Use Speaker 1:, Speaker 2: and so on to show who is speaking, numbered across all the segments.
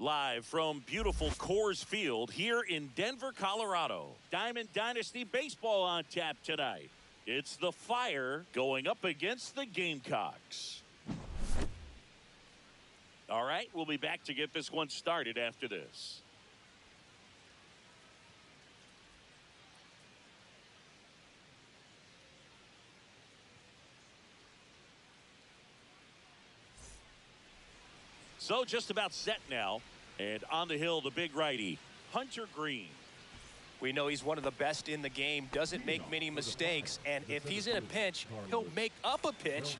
Speaker 1: Live from beautiful Coors Field here in Denver, Colorado. Diamond Dynasty Baseball on tap tonight. It's the Fire going up against the Gamecocks. All right, we'll be back to get this one started after this. So just about set now. And on the hill, the big righty, Hunter Green.
Speaker 2: We know he's one of the best in the game, doesn't make many mistakes, and if he's in a pinch, he'll make up a pitch.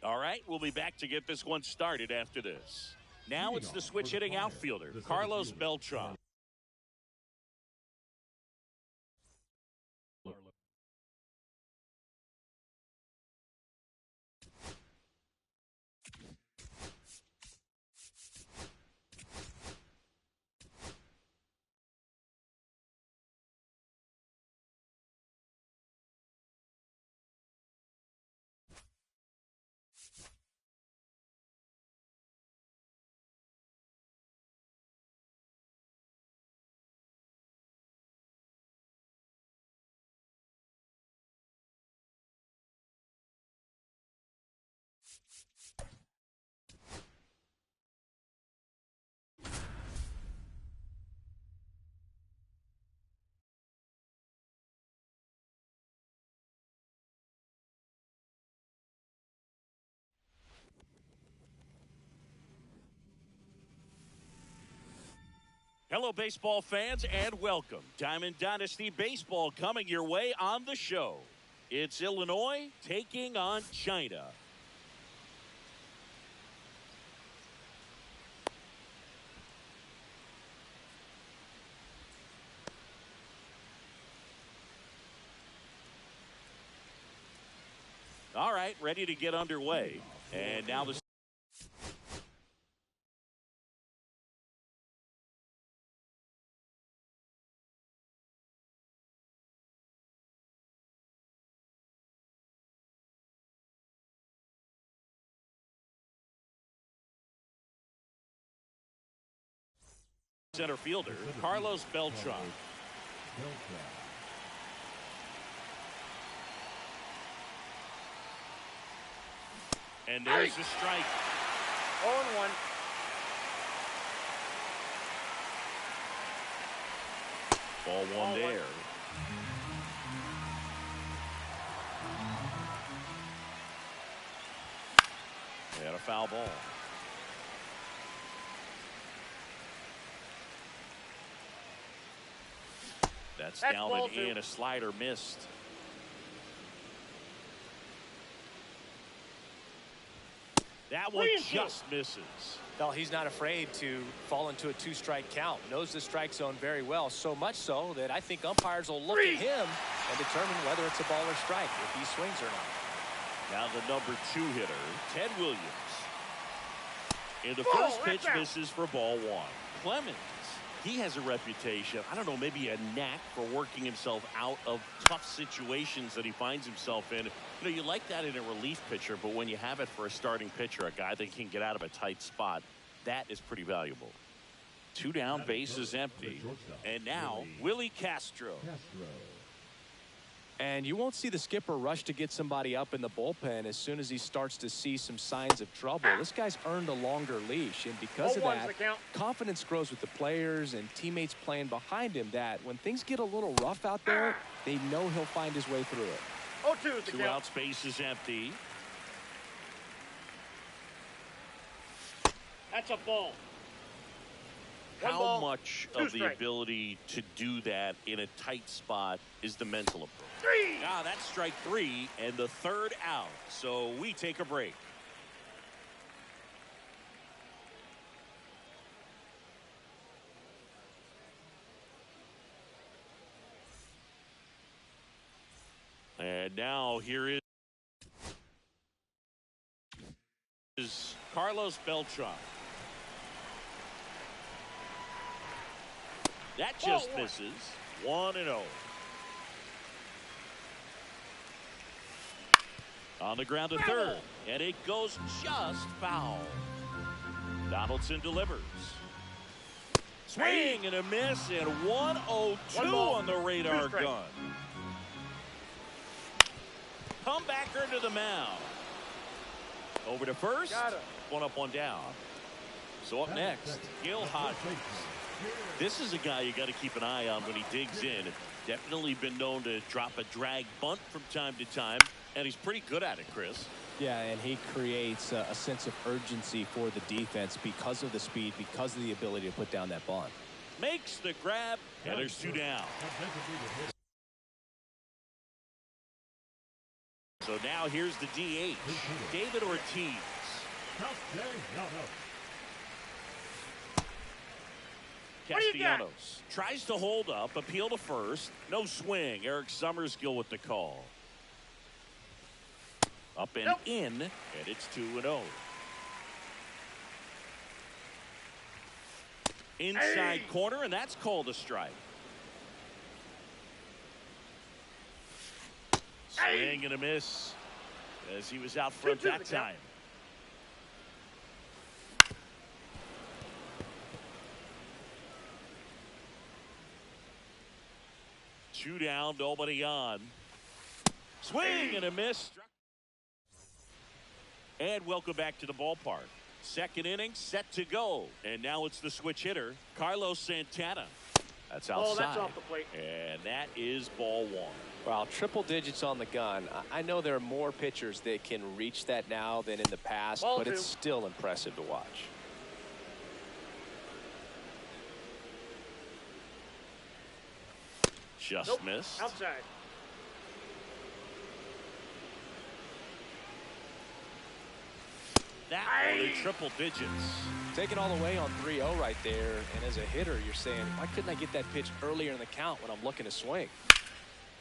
Speaker 1: All right, we'll be back to get this one started after this. Now it's the switch hitting outfielder, Carlos Beltran. Hello, baseball fans, and welcome. Diamond Dynasty Baseball coming your way on the show. It's Illinois taking on China. All right, ready to get underway. And now the Center fielder, Carlos Beltran. And there's the strike.
Speaker 3: 0-1.
Speaker 1: Ball one there. And a foul ball. That's down and in. A slider missed. That one just misses.
Speaker 2: Well, he's not afraid to fall into a two-strike count. Knows the strike zone very well, so much so that I think umpires will look at him and determine whether it's a ball or strike, if he swings or not.
Speaker 1: Now the number 2 hitter, Ted Williams. And the first pitch misses for ball one. Clemens, he has a reputation, I don't know, maybe a knack for working himself out of tough situations that he finds himself in. You know, you like that in a relief pitcher, but when you have it for a starting pitcher, a guy that can get out of a tight spot, that is pretty valuable. 2 down, base is empty. And now, Willie Castro.
Speaker 2: And you won't see the skipper rush to get somebody up in the bullpen as soon as he starts to see some signs of trouble. This guy's earned a longer leash, and because of that, confidence grows with the players and teammates playing behind him that when things get a little rough out there, they know he'll find his way through it.
Speaker 3: 0-2 is the count.
Speaker 1: 2 outs, base is empty.
Speaker 3: That's a ball.
Speaker 1: How much of the ability to do that in a tight spot is the mental approach?
Speaker 3: 3.
Speaker 1: Ah, that's strike 3 and the 3rd out. So we take a break. And now here is Carlos Beltran. That just misses. 1-0. On the ground to third, and it goes just foul. Donaldson delivers. Swing and a miss, and 1-0-2 on the radar gun. Comebacker to the mound. Over to first. 1 up, 1 down. So up next, Gil Hodges. This is a guy you got to keep an eye on when he digs in. Definitely been known to drop a drag bunt from time to time, and he's pretty good at it, Chris.
Speaker 2: Yeah, and he creates a sense of urgency for the defense because of the speed, because of the ability to put down that bunt.
Speaker 1: Makes the grab, and there's 2 down. So now here's the DH, David Ortiz. Castellanos tries to hold up, appeal to first. No swing. Eric Summerskill with the call. Up and in, and it's 2-0. Inside corner, and that's called a strike. Swing and a miss as he was out front that time. Two down, nobody on. Swing and a miss. And welcome back to the ballpark. Second inning set to go. And now it's the switch hitter, Carlos Santana. That's outside.
Speaker 3: Oh, that's off the plate.
Speaker 1: And that is ball 1.
Speaker 2: Wow, triple digits on the gun. I know there are more pitchers that can reach that now than in the past, but it's still impressive to watch.
Speaker 1: Just missed.
Speaker 3: Outside.
Speaker 1: That one in triple digits.
Speaker 2: Taking all the way on 3-0 right there, and as a hitter, you're saying, why couldn't I get that pitch earlier in the count when I'm looking to swing?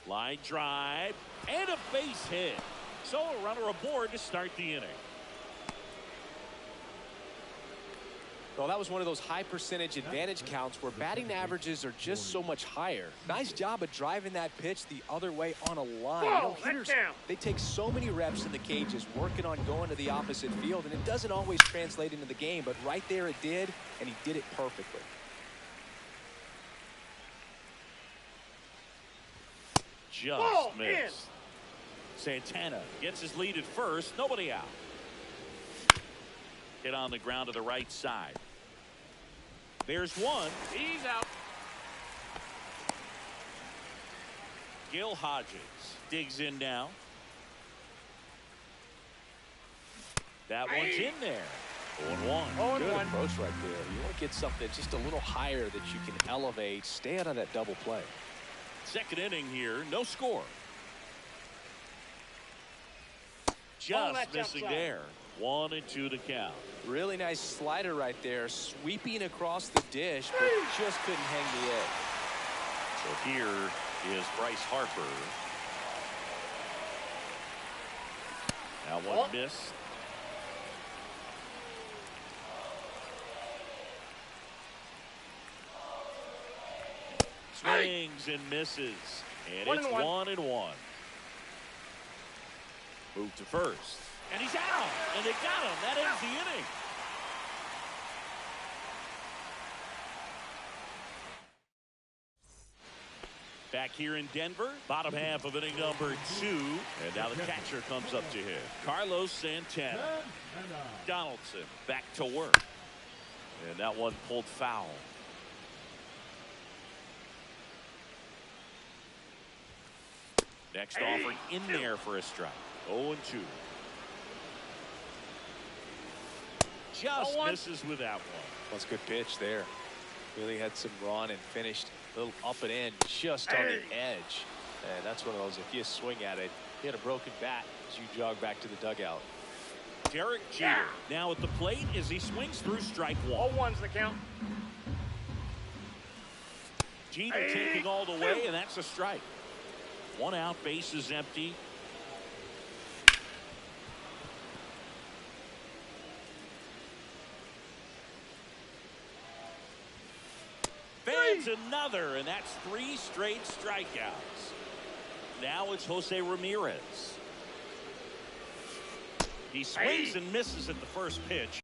Speaker 1: Line drive, and a base hit. So a runner aboard to start the inning.
Speaker 2: Well, that was one of those high percentage advantage counts where batting averages are just so much higher. Nice job of driving that pitch the other way on a line. You know, hitters, they take so many reps in the cages working on going to the opposite field, and it doesn't always translate into the game, but right there it did, and he did it perfectly.
Speaker 1: just missed. Santana gets his lead at first. Nobody out. Hit on the ground to the right side. There's one.
Speaker 3: He's out.
Speaker 1: Gil Hodges digs in now. That one's in there. 0-1.
Speaker 2: Good approach right there. You want to get something just a little higher that you can elevate. Stay out of that double play.
Speaker 1: Second inning here. No score. Just missing
Speaker 3: outside.
Speaker 1: there. 1-2 to count.
Speaker 2: Really nice slider right there. Sweeping across the dish, but just couldn't hang the edge.
Speaker 1: So here is Bryce Harper. That one missed. Swings and misses. And it's 1-1. Move to first. And he's out. And they got him. That ends the inning. Back here in Denver, bottom half of inning number 2. And now the catcher comes up to him. Carlos Santana. Donaldson back to work. And that one pulled foul. Next offering in there for a strike. 0-2. Just misses with that one.
Speaker 2: That's a good pitch there. Really had some run and finished a little up and in, just on the edge. And that's one of those, if you swing at it, you had a broken bat as you jog back to the dugout.
Speaker 1: Derek Jeter now at the plate as he swings through strike one.
Speaker 3: 0-1's the count.
Speaker 1: Jeter taking all the way, and that's a strike. One out, base is empty. Fans another, and that's 3 straight strikeouts. Now it's Jose Ramirez. He swings and misses at the first pitch.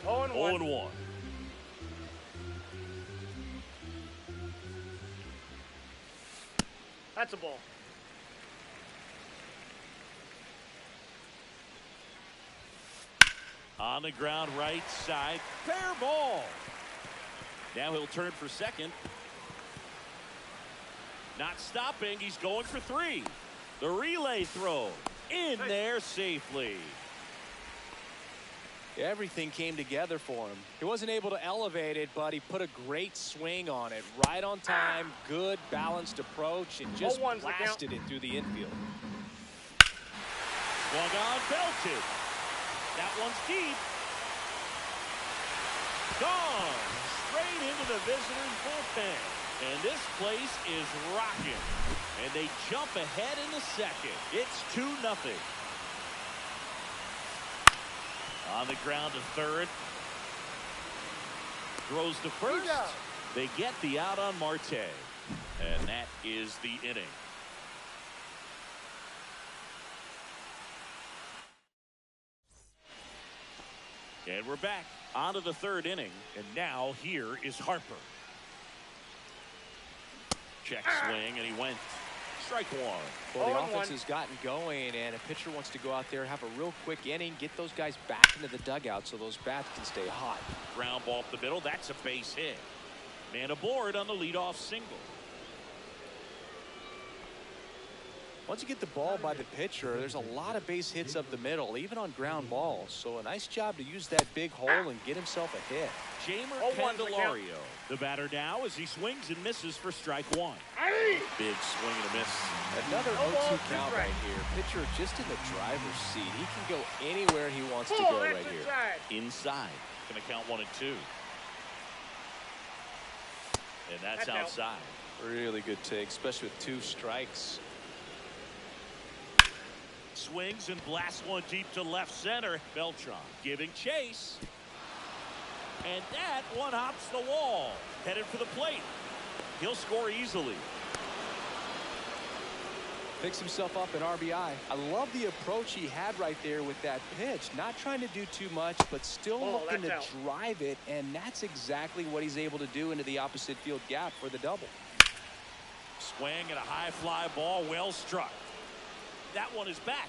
Speaker 3: Oh,
Speaker 1: 0-1.
Speaker 3: That's a ball.
Speaker 1: On the ground right side. Fair ball. Now he'll turn for second. Not stopping. He's going for 3. The relay throw in there safely.
Speaker 2: Everything came together for him. He wasn't able to elevate it, but he put a great swing on it. Right on time, good balanced approach, and just blasted it through the infield.
Speaker 1: Swung on, belted. That one's deep. Gone straight into the visitors' bullpen. And this place is rocking. And they jump ahead in the second. It's 2-0. On the ground to third. Throws to first. They get the out on Marte. And that is the inning. And we're back onto the third inning. And now here is Harper. Check swing, and he went. Strike one.
Speaker 2: Well, the offense has gotten going, and a pitcher wants to go out there, have a real quick inning, get those guys back into the dugout so those bats can stay hot.
Speaker 1: Ground ball up the middle. That's a base hit. Man aboard on the leadoff single.
Speaker 2: Once you get the ball by the pitcher, there's a lot of base hits up the middle, even on ground balls. So a nice job to use that big hole and get himself a hit.
Speaker 1: Jamer Candelario, the batter now as he swings and misses for strike one. Big swing and a miss.
Speaker 2: Another 0-2 count right here. Pitcher just in the driver's seat. He can go anywhere he wants to go right here.
Speaker 1: Inside. Going to count 1 and 2. And that's outside.
Speaker 2: Really good take, especially with 2 strikes.
Speaker 1: Swings and blasts one deep to left center. Beltran giving chase. And that one hops the wall. Headed for the plate. He'll score easily.
Speaker 2: Picks himself up an RBI. I love the approach he had right there with that pitch. Not trying to do too much, but still looking to drive it, and that's exactly what he's able to do into the opposite field gap for the double.
Speaker 1: Swing and a high fly ball, well struck. That one is back.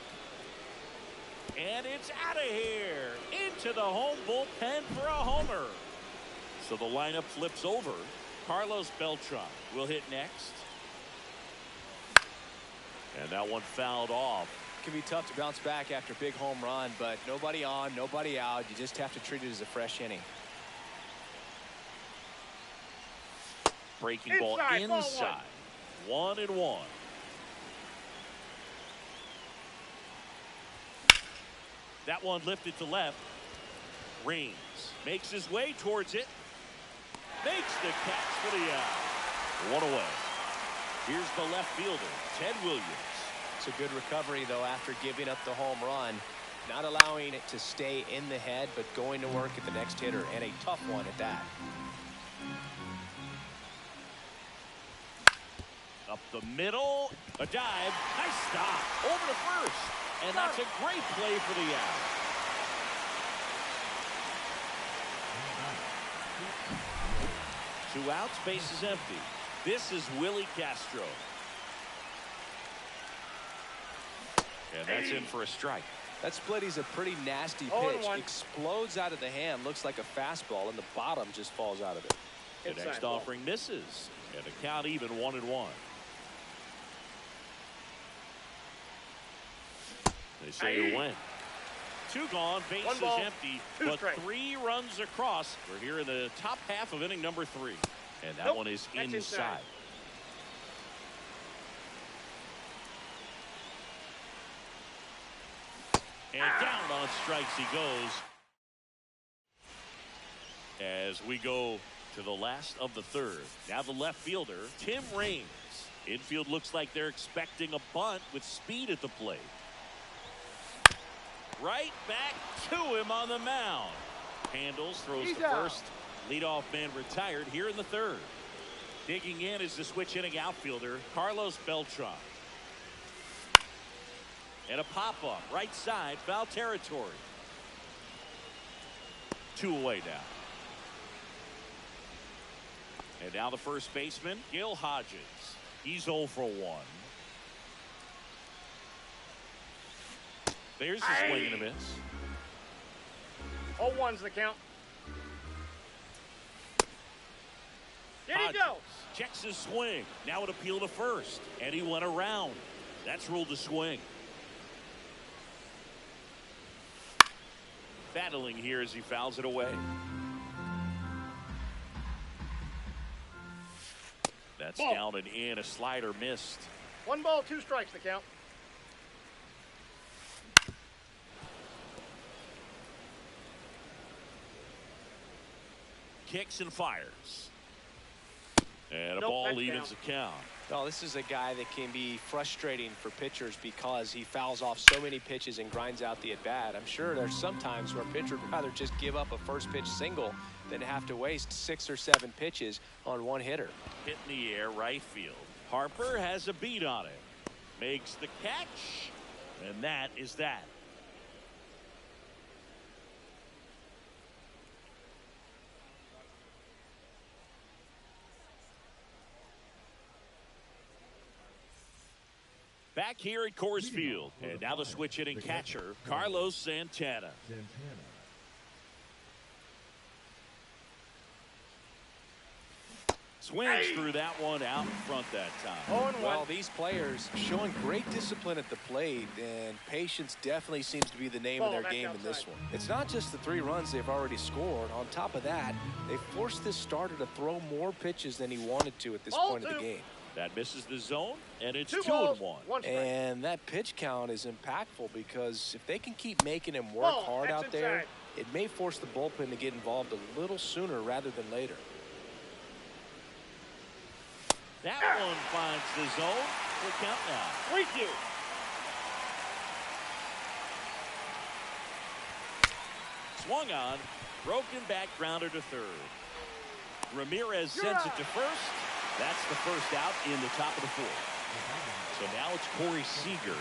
Speaker 1: And it's out of here. Into the home bullpen for a homer. So the lineup flips over. Carlos Beltran will hit next. And that one fouled off.
Speaker 2: It can be tough to bounce back after a big home run, but nobody on, nobody out. You just have to treat it as a fresh inning.
Speaker 1: Breaking ball inside. 1-1. That one lifted to left. Raines makes his way towards it. Makes the catch for the out. 1 away. Here's the left fielder, Ted Williams.
Speaker 2: It's a good recovery, though, after giving up the home run. Not allowing it to stay in the head, but going to work at the next hitter, and a tough one at that.
Speaker 1: Up the middle, a dive, nice stop, over to first, and that's a great play for the out. Two outs, base is empty. This is Willie Castro. And that's in for a strike.
Speaker 2: That split is a pretty nasty pitch. Explodes out of the hand, looks like a fastball, and the bottom just falls out of it.
Speaker 1: The next offering misses, and the count even 1-1. They say you win. 2 gone, base is empty, but 3 runs across. We're here in the top half of inning number 3. And that one is inside. And down on strikes he goes. As we go to the last of the 3rd. Now the left fielder, Tim Raines. Infield looks like they're expecting a bunt with speed at the plate. Right back to him on the mound. Handles, throws to first. Leadoff man retired here in the 3rd. Digging in is the switch inning outfielder, Carlos Beltran. And a pop-up, right side, foul territory. 2 away now. And now the first baseman, Gil Hodges. He's 0 for 1. There's the swing and a miss.
Speaker 3: 0-1's the count. There he goes.
Speaker 1: Checks his swing. Now an appeal to first. And he went around. That's ruled a swing. Battling here as he fouls it away. That's down and in. A slider missed.
Speaker 3: 1 ball, 2 strikes the count.
Speaker 1: Kicks and fires. And a ball evens the count.
Speaker 2: Oh, this is a guy that can be frustrating for pitchers because he fouls off so many pitches and grinds out the at-bat. I'm sure there's some times where a pitcher would rather just give up a first pitch single than have to waste 6 or 7 pitches on one hitter.
Speaker 1: Hit in the air, right field. Harper has a beat on it. Makes the catch. And that is that. Back here at Coors Field. And now the switch hitting catcher, Carlos Santana. Swings through that one out in front that time.
Speaker 2: Well, these players showing great discipline at the plate, and patience definitely seems to be the name of their game in this one. It's not just the 3 runs they've already scored. On top of that, they forced this starter to throw more pitches than he wanted to at this point of the game.
Speaker 1: That misses the zone, and it's 2-1.
Speaker 2: And that pitch count is impactful because if they can keep making him work hard out there, it may force the bullpen to get involved a little sooner rather than later.
Speaker 1: That one finds the zone. We'll count now.
Speaker 3: 3-2.
Speaker 1: Swung on. Broken back grounder to third. Ramirez sends it to first. That's the first out in the top of the fourth. So now it's Corey Seager.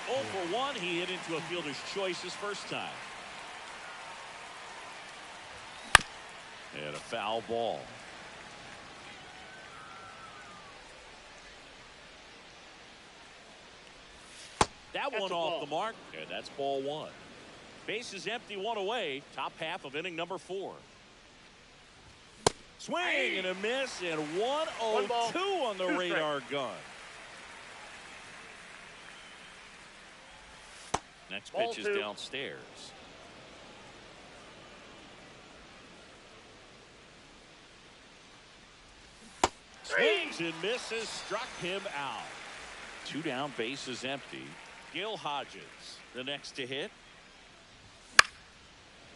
Speaker 1: 0 for 1. He hit into a fielder's choice his first time. And a foul ball. That one off the mark, and that's ball 1. Bases empty, 1 away. Top half of inning number 4. Swing and a miss, and 1-0-2 on the radar gun. Next pitch is downstairs. Swings and misses, struck him out. 2 down, bases empty. Gil Hodges, the next to hit.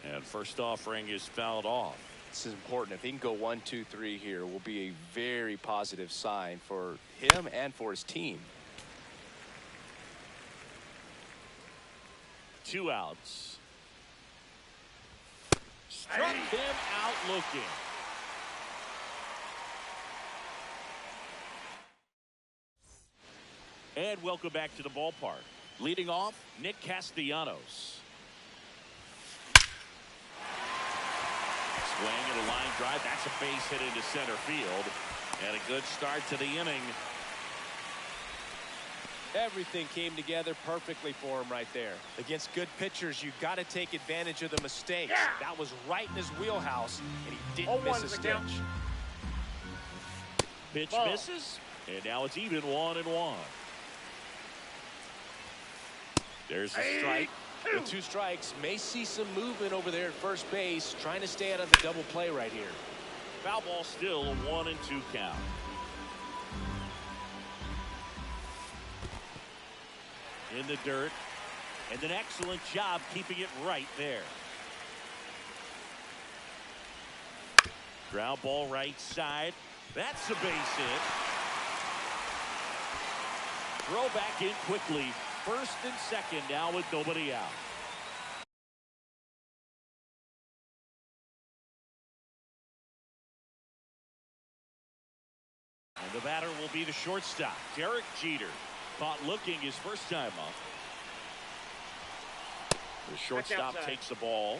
Speaker 1: And first offering is fouled off.
Speaker 2: This is important. If he can go 1, 2, 3 here, will be a very positive sign for him and for his team.
Speaker 1: 2 outs. Struck him out looking. And welcome back to the ballpark. Leading off, Nick Castellanos. Swing and a line drive. That's a base hit into center field. And a good start to the inning.
Speaker 2: Everything came together perfectly for him right there. Against good pitchers, you got to take advantage of the mistakes.
Speaker 3: Yeah.
Speaker 2: That was right in his wheelhouse, and he didn't miss a stitch.
Speaker 1: Pitch misses, and now it's even 1-1. There's a strike.
Speaker 2: The 2 strikes. May see some movement over there at first base, trying to stay out of the double play right here.
Speaker 1: Foul ball still, a 1-2 count. In the dirt, and an excellent job keeping it right there. Ground ball right side. That's a base hit. Throw back in quickly. First and second now with nobody out. And the batter will be the shortstop, Derek Jeter. Caught looking his first time up. The shortstop takes the ball.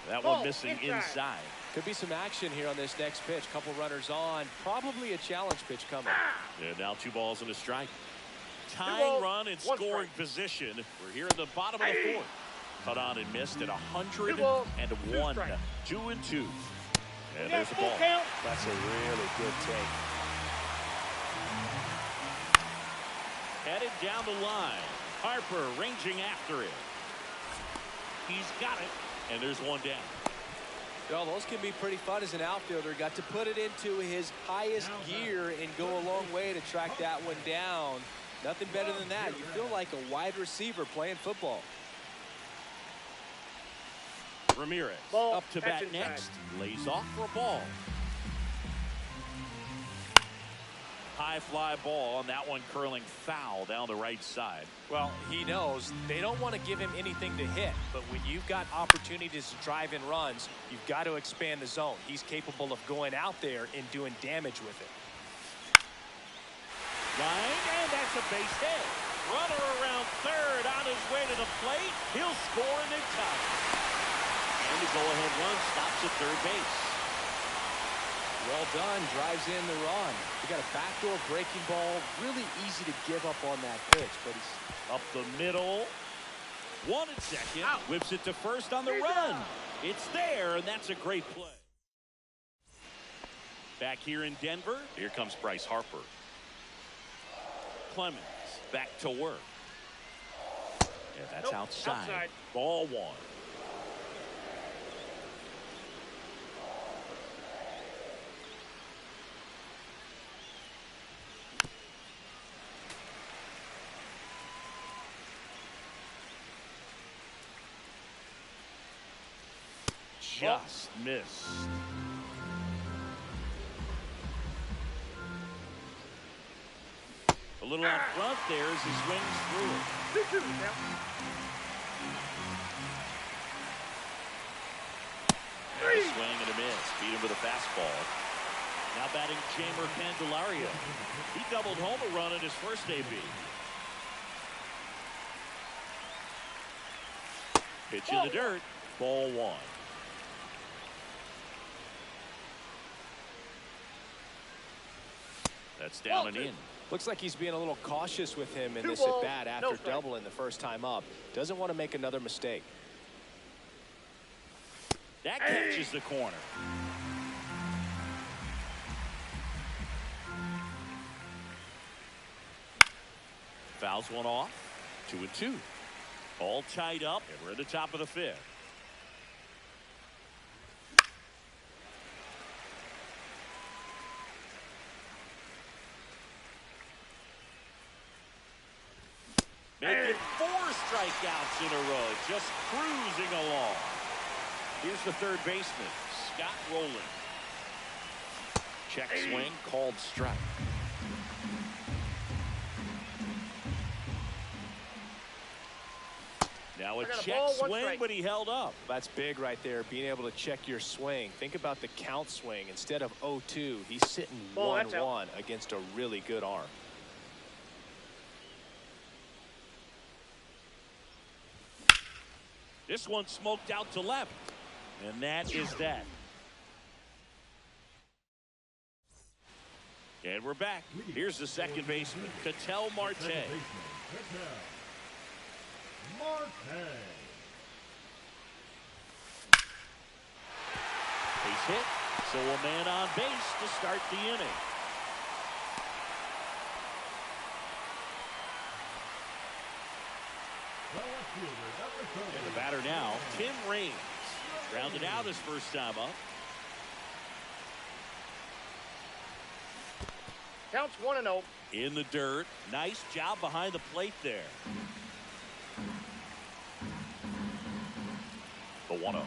Speaker 1: That one missing inside.
Speaker 2: Could be some action here on this next pitch. Couple runners on. Probably a challenge pitch coming.
Speaker 1: And now 2 balls and a strike. Tying run in scoring position. We're here in the bottom of the 4th. Cut on and missed at 101. 2-2. And there's the ball.
Speaker 2: That's a really good take.
Speaker 1: Headed down the line. Harper ranging after it. He's got it. And there's 1 down.
Speaker 2: Well, those can be pretty fun as an outfielder. Got to put it into his highest gear and go a long way to track that one down. Nothing better than that. You feel like a wide receiver playing football.
Speaker 1: Ramirez up to bat next. Lays off for a ball. High fly ball, and that one curling foul down the right side.
Speaker 2: Well, he knows they don't want to give him anything to hit, but when you've got opportunities to drive in runs, you've got to expand the zone. He's capable of going out there and doing damage with it.
Speaker 1: Line, and that's a base hit. Runner around third on his way to the plate. He'll score and they tie. And the go-ahead run stops at third base.
Speaker 2: Well done, drives in the run. He got a backdoor breaking ball. Really easy to give up on that pitch, but he's
Speaker 1: up the middle. 1 and second. Whips it to first on the run. It's there, and that's a great play. Back here in Denver, here comes Bryce Harper. Clemens back to work. Yeah, that's outside. Ball 1. Just missed. A little out front there as he swings through it.
Speaker 3: 2-2 count.
Speaker 1: And a swing and a miss. Beat him with a fastball. Now batting Jamer Candelario. He doubled home a run in his first AB. Pitch in the dirt. Ball 1. That's down and in.
Speaker 2: Looks like he's being a little cautious with him in
Speaker 3: 2
Speaker 2: this
Speaker 3: balls,
Speaker 2: at-bat
Speaker 3: no
Speaker 2: after
Speaker 3: strike.
Speaker 2: doubling the first time up. Doesn't want to make another mistake.
Speaker 1: That catches the corner. Fouls one off. 2-2. All tied up, and we're at the top of the 5th. Making 4 strikeouts in a row, just cruising along. Here's the third baseman, Scott Rowland. Check swing, called strike. Now a check swing, but he held up.
Speaker 2: That's big right there, being able to check your swing. Think about the count swing. Instead of 0-2, he's sitting 1-1 against a really good arm.
Speaker 1: This one smoked out to left. And that is that. And we're back. Here's the second baseman, Ketel Marte. Base hit, so a man on base to start the inning. And the batter now, Tim Raines. Grounded out his first time up.
Speaker 3: Counts 1-0.
Speaker 1: In the dirt. Nice job behind the plate there. The 1-0.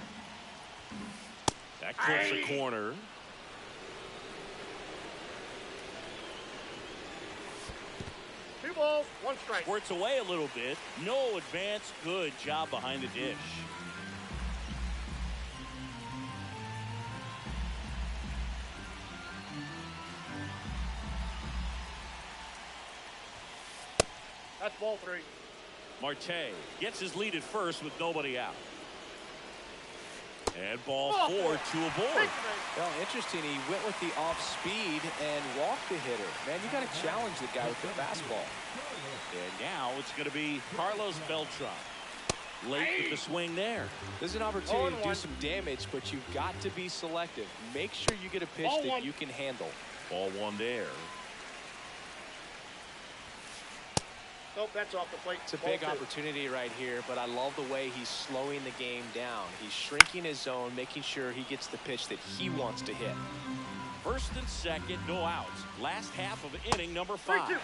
Speaker 1: That clips the corner.
Speaker 3: Two balls, 1 strike.
Speaker 1: Squirts away a little bit. No advance. Good job behind the dish.
Speaker 3: That's ball 3.
Speaker 1: Marte gets his lead at first with nobody out. And ball 4 to a board.
Speaker 2: Well, interesting. He went with the off speed and walked the hitter. Man, you got to challenge the guy with the fastball.
Speaker 1: And now it's going to be Carlos Beltran. Late with the swing there.
Speaker 2: There's an opportunity to do some damage, but you've got to be selective. Make sure you get a pitch that you can handle.
Speaker 1: Ball 1 there.
Speaker 3: Nope, that's off the plate.
Speaker 2: It's a big opportunity right here, but I love the way he's slowing the game down. He's shrinking his zone, making sure he gets the pitch that he wants to hit.
Speaker 1: First and second, no outs. Last half of inning number 5. And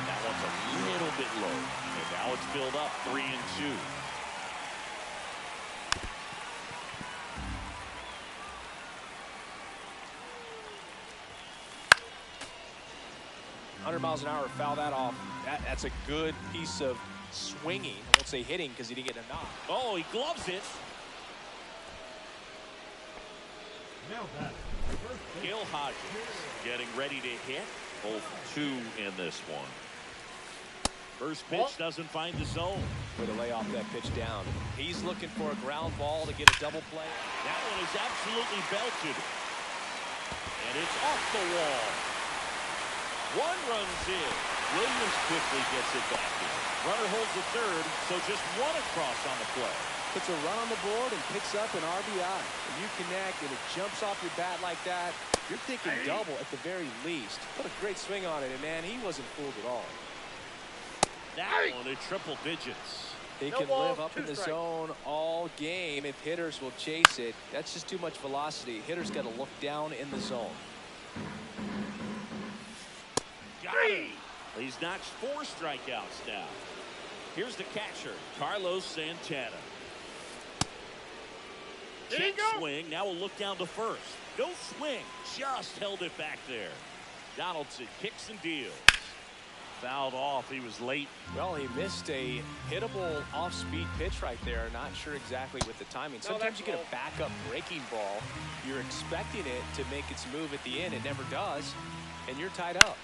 Speaker 1: that one's a little bit low. And now it's filled up 3-2.
Speaker 2: 100 miles an hour, foul that off. That's a good piece of swinging. I won't say hitting because he didn't get a knock.
Speaker 1: Oh, he gloves it. Gil Hodges getting ready to hit. 0-2 in this one. First pitch doesn't find the zone.
Speaker 2: Way to lay off that pitch down. He's looking for a ground ball to get a double play.
Speaker 1: That one is absolutely belted. And it's off the wall. 1 runs in. Williams quickly gets it back in. Runner holds the third, so just 1 across on the play.
Speaker 2: Puts a run on the board and picks up an RBI. When you connect and it jumps off your bat like that, you're thinking double at the very least. Put a great swing on it, and man, he wasn't fooled at all.
Speaker 1: That one in triple digits.
Speaker 2: He can live up in the zone all game if hitters will chase it. That's just too much velocity. Hitters got to look down in the zone.
Speaker 1: He's notched 4 strikeouts now. Here's the catcher, Carlos Santana. Check swing. Now we'll look down to first. No swing. Just held it back there. Donaldson kicks and deals. Fouled off. He was late.
Speaker 2: Well, he missed a hittable off-speed pitch right there. Not sure exactly with the timing. Sometimes you get a backup breaking ball. You're expecting it to make its move at the end. It never does, and you're tied up.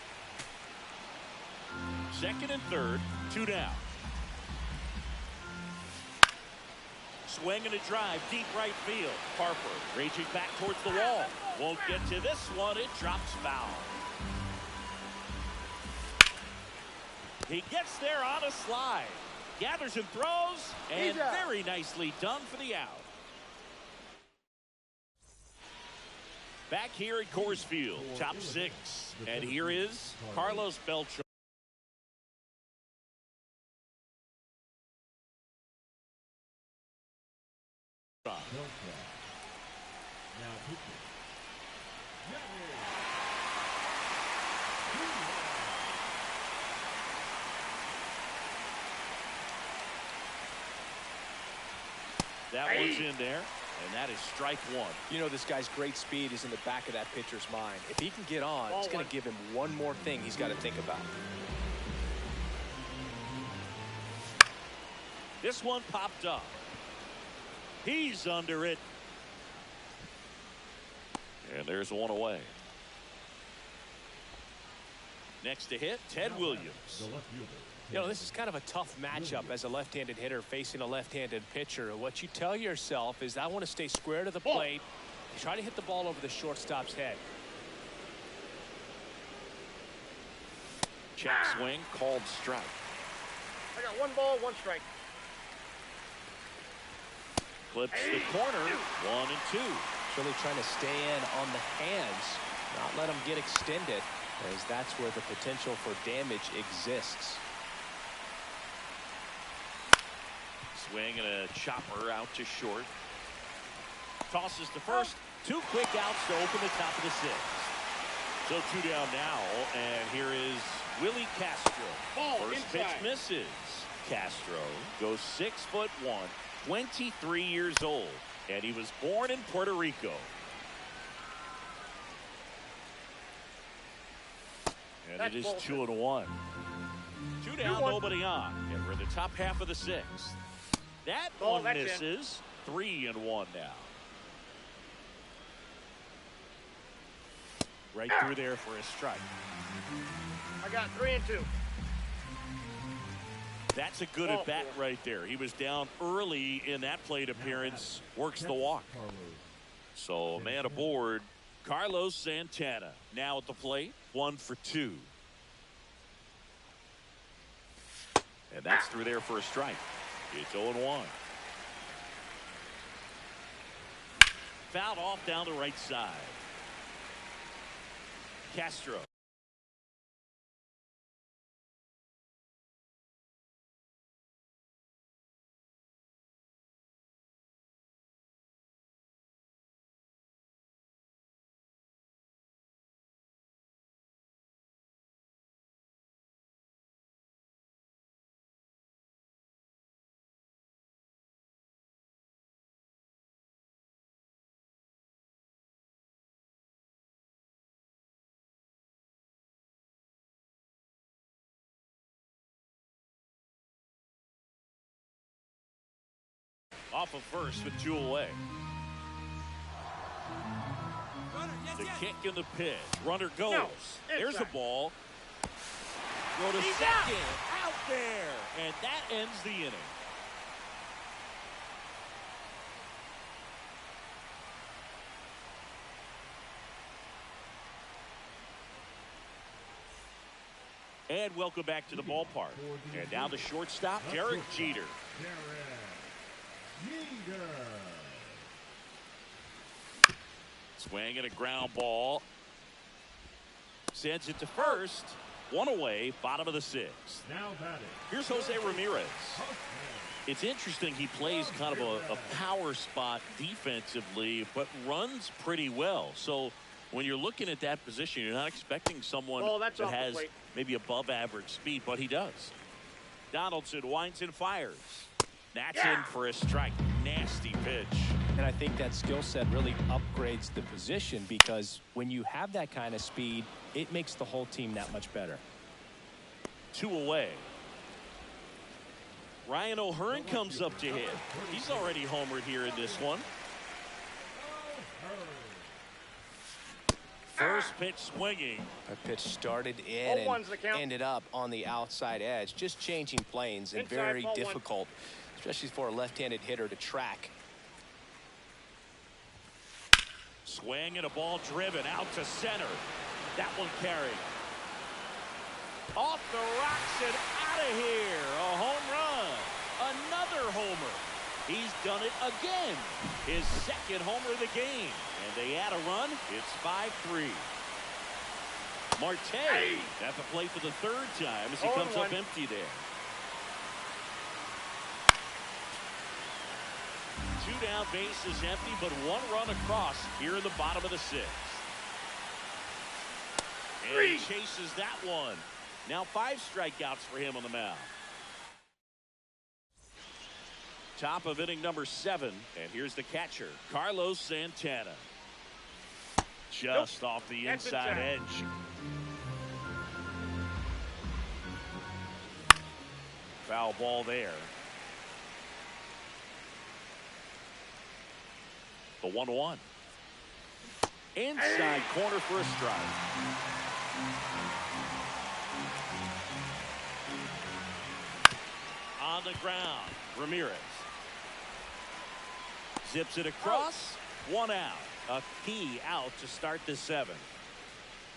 Speaker 1: Second and third, 2 down. Swing and a drive, deep right field. Harper raging back towards the wall. Won't get to this one. It drops foul. He gets there on a slide. Gathers and throws. And very nicely done for the out. Back here at Coors Field, top 6. And here is Carlos Beltran. That one's in there, and that is strike 1.
Speaker 2: You know, this guy's great speed is in the back of that pitcher's mind. If he can get on, it's going to give him one more thing he's got to think about.
Speaker 1: This one popped up. He's under it. And there's one away. Next to hit, Ted Williams.
Speaker 2: You know, this is kind of a tough matchup as a left-handed hitter facing a left-handed pitcher. What you tell yourself is, I want to stay square to the plate, try to hit the ball over the shortstop's head.
Speaker 1: Check swing, called strike.
Speaker 3: I got 1 ball, 1 strike.
Speaker 1: Clips the corner, 1 and 2.
Speaker 2: Really trying to stay in on the hands, not let them get extended, as that's where the potential for damage exists.
Speaker 1: Swing and a chopper out to short. Tosses to first. 2 quick outs to open the top of the 6th. So 2 down now, and here is Willie Castro. First pitch misses. Castro goes 6'1", 23 years old, and he was born in Puerto Rico. And it is 2-1. 2 down, nobody on, and we're in the top half of the 6th. That one misses. 3-1 now. Right through there for a strike.
Speaker 3: I got 3 and 2.
Speaker 1: That's a good at bat right there. He was down early in that plate appearance. Works the walk. So man aboard, Carlos Santana. Now at the plate, 1 for 2. And that's through there for a strike. It's 0-1. Fouled off down the right side. Castro. Off of first with 2 away. The kick and the pitch. Runner goes. No, there's a ball. Go to second. Out there. And that ends the inning. And welcome back to the ballpark. And now the shortstop, Derek Jeter. Swing and a ground ball. Sends it to first. 1 away, bottom of the 6th. Here's Jose Ramirez. It's interesting, he plays kind of a power spot defensively, but runs pretty well. So when you're looking at that position, you're not expecting someone that has maybe above average speed, but he does. Donaldson winds and fires. That's in for a strike. Nasty pitch.
Speaker 2: And I think that skill set really upgrades the position, because when you have that kind of speed, it makes the whole team that much better.
Speaker 1: 2 away. Ryan O'Hearn comes up to hit. He's already homered here in this one. First pitch swinging.
Speaker 2: That pitch started in and ended up on the outside edge. Just changing planes and very difficult, especially for a left-handed hitter to track.
Speaker 1: Swing and a ball driven out to center. That one carried. Off the rocks and out of here. A home run. Another homer. He's done it again. His second homer of the game. And they add a run. It's 5-3. Marte at the plate for the 3rd time as he comes up empty there. 2 down, bases empty, but 1 run across here in the bottom of the 6th. And he chases that one. Now 5 strikeouts for him on the mound. Top of inning number 7, and here's the catcher, Carlos Santana. Just off the inside edge. Foul ball there. The 1-1. Inside corner for a strike. On the ground, Ramirez. Zips it across. 1 out. A key out to start the 7th.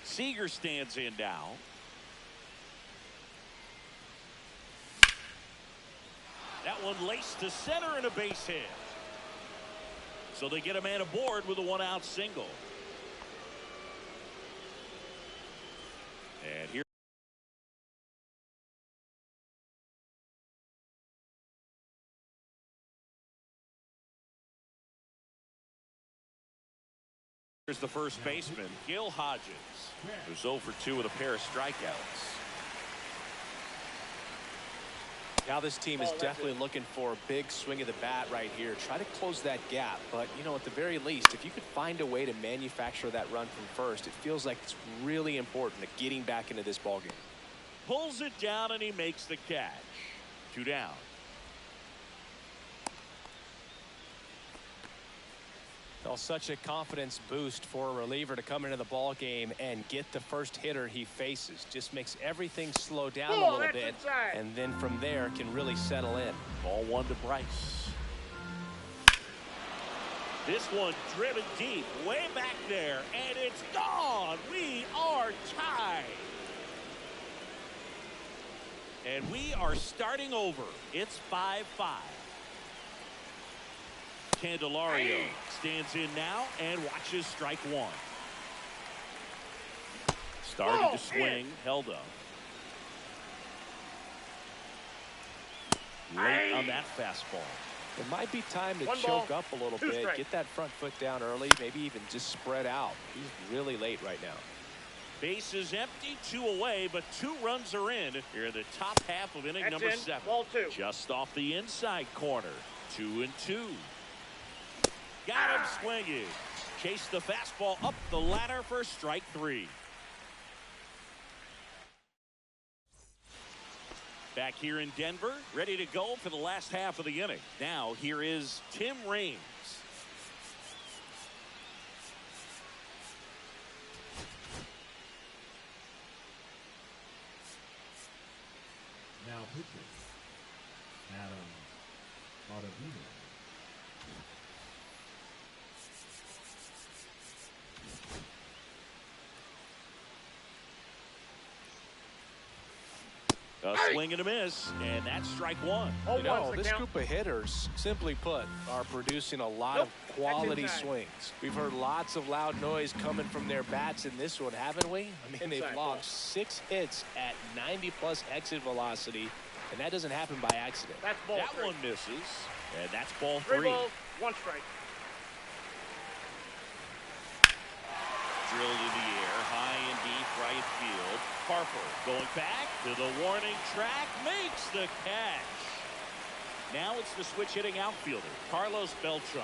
Speaker 1: Seager stands in now. That one laced to center and a base hit. So they get a man aboard with a 1-out single. And here. Here's the first baseman, Gil Hodges, who's 0 for 2 with a pair of strikeouts.
Speaker 2: Now this team is definitely looking for a big swing of the bat right here. Try to close that gap. But, you know, at the very least, if you could find a way to manufacture that run from first, it feels like it's really important to getting back into this ballgame.
Speaker 1: Pulls it down and he makes the catch. 2 down.
Speaker 2: Well, such a confidence boost for a reliever to come into the ball game and get the first hitter he faces. Just makes everything slow down a little bit, and then from there can really settle in.
Speaker 1: Ball 1 to Bryce. This one driven deep, way back there, and it's gone. We are tied. And we are starting over. It's 5-5. Candelario stands in now and watches strike 1. Started to swing, held up. Late on that fastball.
Speaker 2: It might be time to choke up a little bit, get that front foot down early, maybe even just spread out. He's really late right now.
Speaker 1: Base is empty, 2 away, but 2 runs are in here in the top half of inning number 7.
Speaker 3: Ball 2.
Speaker 1: Just off the inside corner. 2-2. Got him swinging. Chase the fastball up the ladder for strike 3. Back here in Denver, ready to go for the last half of the inning. Now here is Tim Raines.
Speaker 4: Now pitching, Adam Ottavino.
Speaker 1: A swing and a miss, and that's strike 1.
Speaker 2: You know, this group of hitters, simply put, are producing a lot of quality swings. We've heard lots of loud noise coming from their bats in this one, haven't we? I mean, they've logged 6 hits at 90-plus exit velocity, and that doesn't happen by accident.
Speaker 3: That's ball
Speaker 1: that
Speaker 3: 3.
Speaker 1: one misses, and that's ball
Speaker 3: 3
Speaker 1: 3.
Speaker 3: balls, 1 strike.
Speaker 1: Drilled in the air, high and deep right field. Harper going back to the warning track, makes the catch. Now it's the switch hitting outfielder, Carlos Beltran.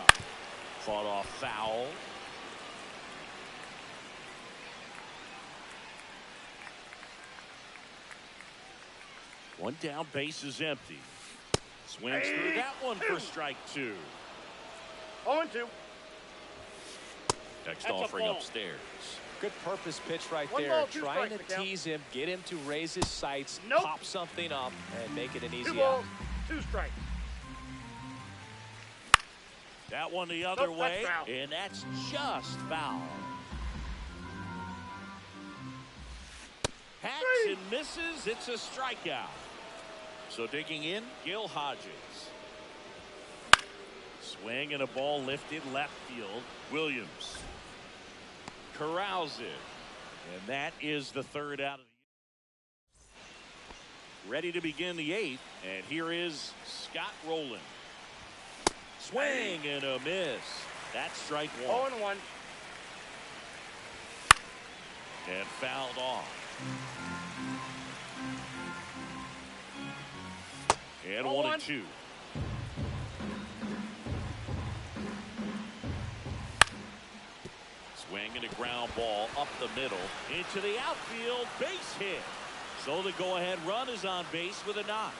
Speaker 1: Fought off foul. One down, base is empty. Swings through that one for strike 2.
Speaker 3: 0-2.
Speaker 1: Next
Speaker 3: That's a
Speaker 1: offering
Speaker 3: ball.
Speaker 1: upstairs.
Speaker 2: Good purpose pitch right
Speaker 3: One
Speaker 2: there.
Speaker 3: ball, 2
Speaker 2: Trying to
Speaker 3: strikes, the count.
Speaker 2: tease him, get him to raise his sights,
Speaker 3: Nope.
Speaker 2: pop something up, and make it an
Speaker 3: 2
Speaker 2: easy out.
Speaker 3: balls, 2 strikes.
Speaker 1: That one the other
Speaker 3: Nope, that's
Speaker 1: way,
Speaker 3: foul.
Speaker 1: and that's just foul. Hacks and misses. It's a strikeout. So digging in, Gil Hodges. Swing and a ball lifted left field. Williams corrals it. And that is the third out of the. Ready to begin the 8th. And here is Scott Rowland. Swing and a miss. That's strike 1.
Speaker 3: 0-1.
Speaker 1: And fouled off. And 1-2. Swing and a ground ball up the middle into the outfield, base hit. So the go-ahead run is on base with a knock.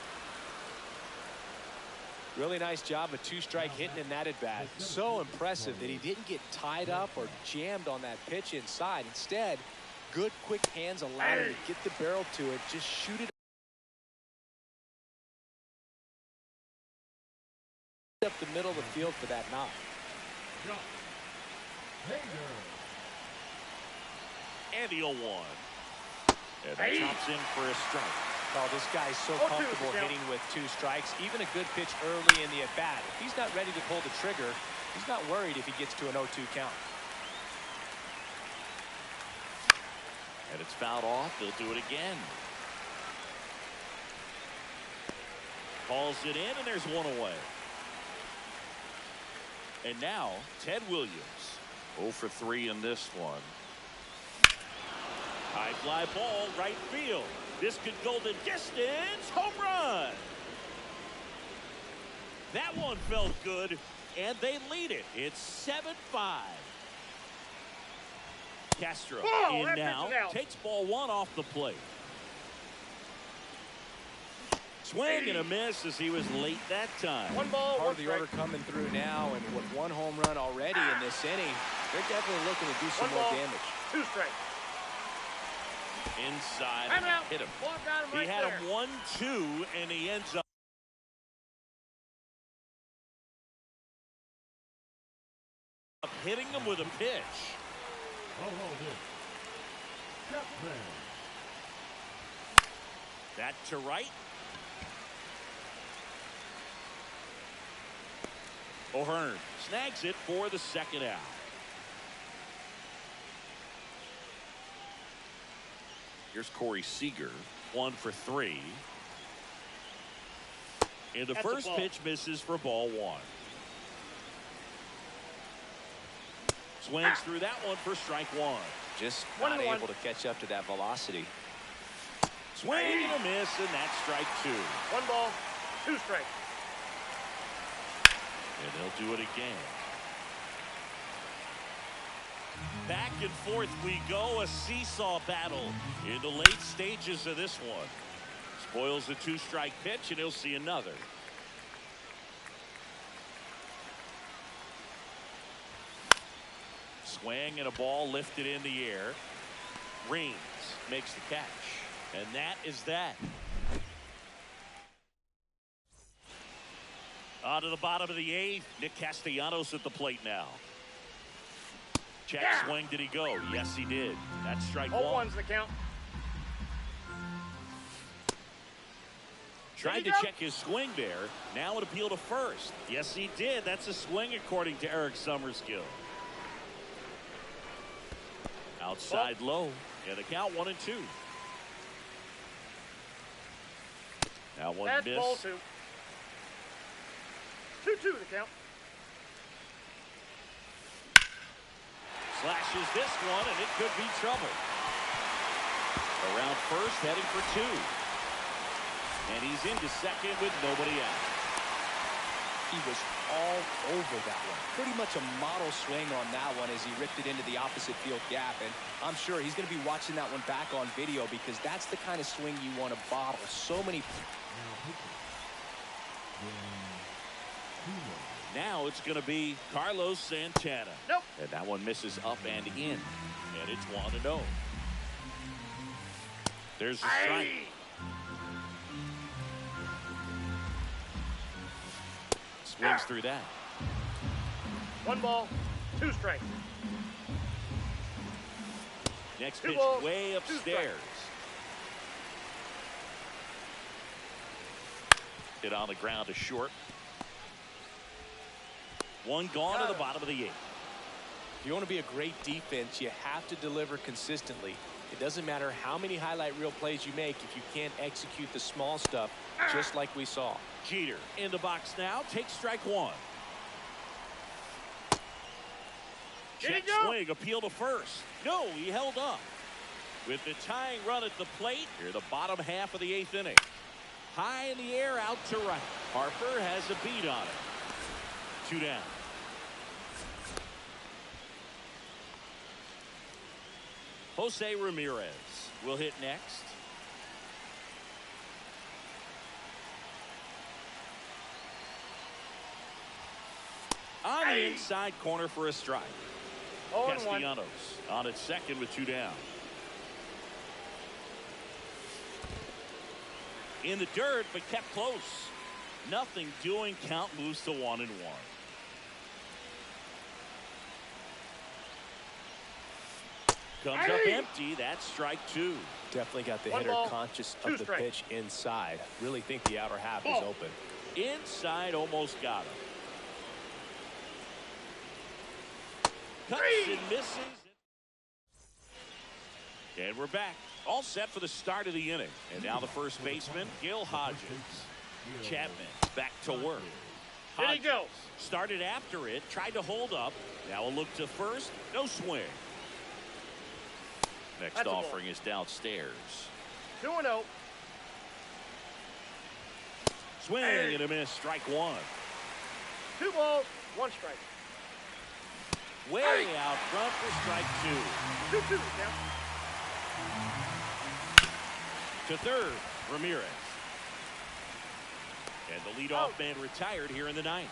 Speaker 2: Really nice job, a 2-strike hitting in that at bat. So impressive that he didn't get tied up or jammed on that pitch inside. Instead, good quick hands allowed him to get the barrel to it, just shoot it up the middle of the field for that knock.
Speaker 1: And the 0-1. And that chops in for a strike.
Speaker 2: Oh, this guy's so
Speaker 3: 0-2
Speaker 2: comfortable
Speaker 3: count.
Speaker 2: hitting with 2 strikes. Even a good pitch early in the at-bat. If he's not ready to pull the trigger, he's not worried if he gets to an 0-2 count.
Speaker 1: And it's fouled off. They'll do it again. Calls it in, and there's one away. And now, Ted Williams. 0 for 3 in this one. High fly ball, right field. This could go the distance. Home run. That one felt good, and they lead it. It's 7-5. Castro
Speaker 3: Oh,
Speaker 1: in
Speaker 3: that
Speaker 1: now.
Speaker 3: pitch is out.
Speaker 1: Takes ball 1 off the plate. Swing and a miss as he was late that time.
Speaker 3: 1 ball,
Speaker 2: Part
Speaker 3: 1
Speaker 2: of the
Speaker 3: strike.
Speaker 2: order coming through now, and with 1 home run already in this inning, they're definitely looking to do some
Speaker 3: 1
Speaker 2: more
Speaker 3: ball,
Speaker 2: damage.
Speaker 3: 2 strikes.
Speaker 1: Inside,
Speaker 3: I'm out.
Speaker 1: hit him.
Speaker 3: Ball got him
Speaker 1: He
Speaker 3: right
Speaker 1: had
Speaker 3: there.
Speaker 1: him 1-2, and he ends up hitting him with a pitch. That to right. O'Hearn snags it for the second out. Here's Corey Seager, 1 for 3. And the
Speaker 3: That's a
Speaker 1: first
Speaker 3: ball.
Speaker 1: pitch misses for ball 1. Swings through that one for strike 1.
Speaker 2: Just
Speaker 3: 1
Speaker 2: not
Speaker 3: and 1.
Speaker 2: able to catch up to that velocity.
Speaker 1: Swing and a miss, and that's strike 2.
Speaker 3: 1 ball, 2 strikes.
Speaker 1: And they'll do it again. Back and forth we go, a seesaw battle in the late stages of this one. Spoils a 2-strike pitch, and he'll see another. Swing and a ball lifted in the air. Reigns makes the catch. And that is that. On to the bottom of the 8th. Nick Castellanos at the plate now. Check swing. Did he go? Yes, he did. That's strike 1.
Speaker 3: 0-1's the count.
Speaker 1: Tried to
Speaker 3: go?
Speaker 1: check his swing there. Now an appeal to first. Yes, he did. That's a swing according to Eric Summerskill. Outside low. And the count 1-2. Now one
Speaker 3: That's
Speaker 1: miss.
Speaker 3: ball 2. 2-2 the count.
Speaker 1: Slashes this one, and it could be trouble. Around first, heading for 2. And he's into second with nobody out.
Speaker 2: He was all over that one. Pretty much a model swing on that one as he ripped it into the opposite field gap. And I'm sure he's going to be watching that one back on video because that's the kind of swing you want to bottle. So many.
Speaker 1: Now it's going to be Carlos Santana.
Speaker 3: Nope.
Speaker 1: And that one misses up and in. And it's 1-0. There's the strike. Swings through that.
Speaker 3: 1 ball, 2 strikes.
Speaker 1: Next
Speaker 3: 2
Speaker 1: pitch
Speaker 3: balls,
Speaker 1: way
Speaker 3: 2
Speaker 1: upstairs.
Speaker 3: strikes.
Speaker 1: Hit on the ground to short. One gone to the bottom of the 8th.
Speaker 2: If you want to be a great defense, you have to deliver consistently. It doesn't matter how many highlight reel plays you make if you can't execute the small stuff, just like we saw.
Speaker 1: Jeter in the box now. Takes strike 1. Check swing. Appeal to first. No, he held up. With the tying run at the plate, here the bottom half of the 8th inning. High in the air, out to right. Harper has a beat on it. 2 down. Jose Ramirez will hit next. On the inside corner for a strike. Castellanos on its second with 2 down. In the dirt, but kept close. Nothing doing. Count moves to 1-1. Comes up empty. That's strike 2.
Speaker 2: Definitely got the hitter conscious of the pitch inside. Really think the outer half is open.
Speaker 1: Inside, almost got him. Cuts and misses. And we're back. All set for the start of the inning. And now the first baseman, Gil Hodges. Chapman back to work. Hodges
Speaker 3: go.
Speaker 1: Started after it, tried to hold up. Now a look to first, no swing. Next offering is downstairs.
Speaker 3: 2-0.
Speaker 1: Swing and a miss, strike 1.
Speaker 3: 2 balls, 1 strike.
Speaker 1: Way out front for strike 2.
Speaker 3: 2-2 count.
Speaker 1: To third, Ramirez. And the leadoff man retired here in the 9th.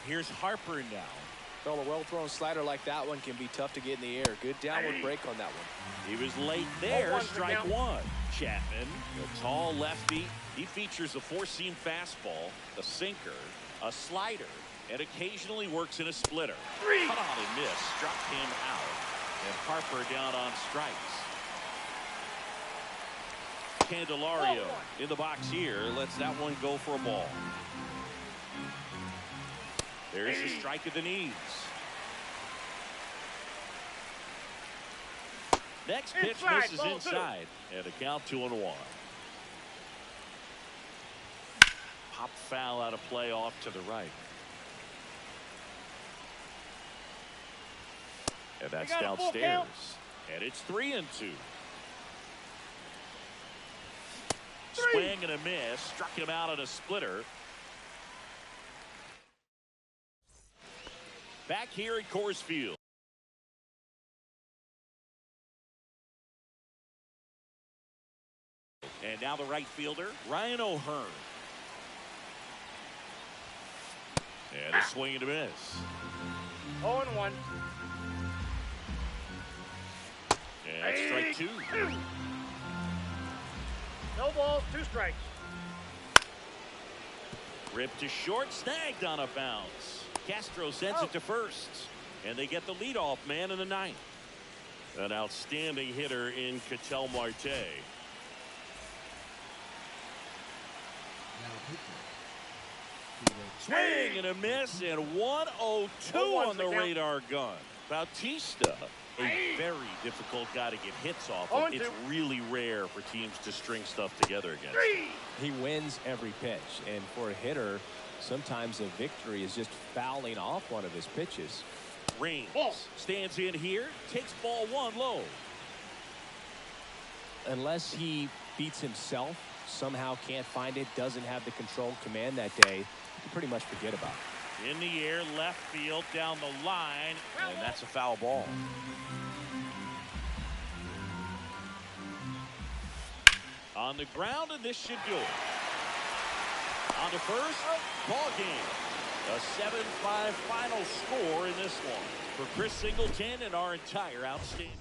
Speaker 1: Here's Harper now.
Speaker 2: Well, a well-thrown slider like that one can be tough to get in the air. Good downward break on that one.
Speaker 1: He was late there. Strike 1. Chapman, the tall lefty. He features a 4-seam fastball, a sinker, a slider, and occasionally works in a splitter. Cut on and miss. Struck him out. And Harper down on strikes. Candelario in the box here. Lets that one go for a ball. There's the strike at the knees. Next pitch misses inside. And a count 2-1. Pop foul out of play off to the right. And that's downstairs. And it's 3-2. Swing and a miss. Struck him out on a splitter. Back here at Coors Field. And now the right fielder, Ryan O'Hearn. And a swing and a miss.
Speaker 3: 0-1.
Speaker 1: And that's strike 2.
Speaker 3: No balls, 2 strikes.
Speaker 1: Ripped to short, snagged on a bounce. Castro sends it to first. And they get the leadoff man in the 9th. An outstanding hitter in Ketel Marte. Swing and a miss, and 102 on the radar gun. Bautista, a very difficult guy to get hits off of. It's really rare for teams to string stuff together against him.
Speaker 2: He wins every pitch, and for a hitter, sometimes a victory is just fouling off one of his pitches.
Speaker 1: Raines stands in here, takes ball 1 low.
Speaker 2: Unless he beats himself, somehow can't find it, doesn't have the control command that day, pretty much forget about it.
Speaker 1: In the air, left field, down the line, and that's a foul ball. On the ground, and this should do it. On to first, ball game. A 7-5 final score in this one. For Chris Singleton and our entire outstanding.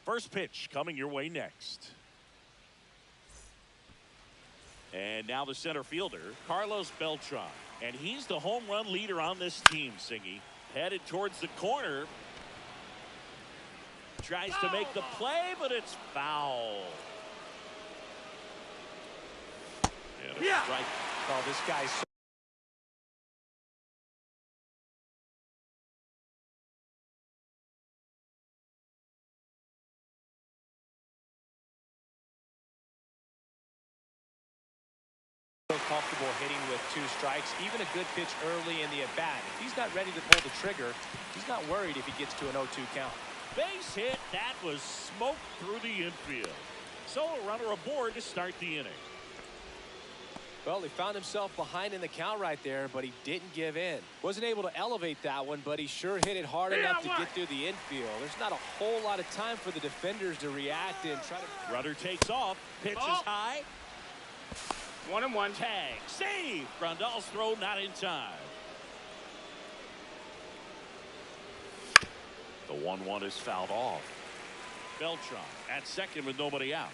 Speaker 1: First pitch coming your way next. And now the center fielder, Carlos Beltran. And he's the home run leader on this team, Singy. Headed towards the corner. Tries to make the play, but it's foul. And a strike.
Speaker 2: Oh, this guy's so comfortable hitting with 2 strikes, even a good pitch early in the at-bat. If he's not ready to pull the trigger, he's not worried if he gets to an 0-2 count.
Speaker 1: Base hit. That was smoked through the infield. So a runner aboard to start the inning.
Speaker 2: Well, he found himself behind in the count right there, but he didn't give in. Wasn't able to elevate that one, but he sure hit it hard enough to get through the infield. There's not a whole lot of time for the defenders to react and try to...
Speaker 1: Runner takes off. Pitches high.
Speaker 3: 1-1.
Speaker 1: Tag. Save. Grandal's throw not in time. The 1-1 is fouled off. Beltran at second with nobody out.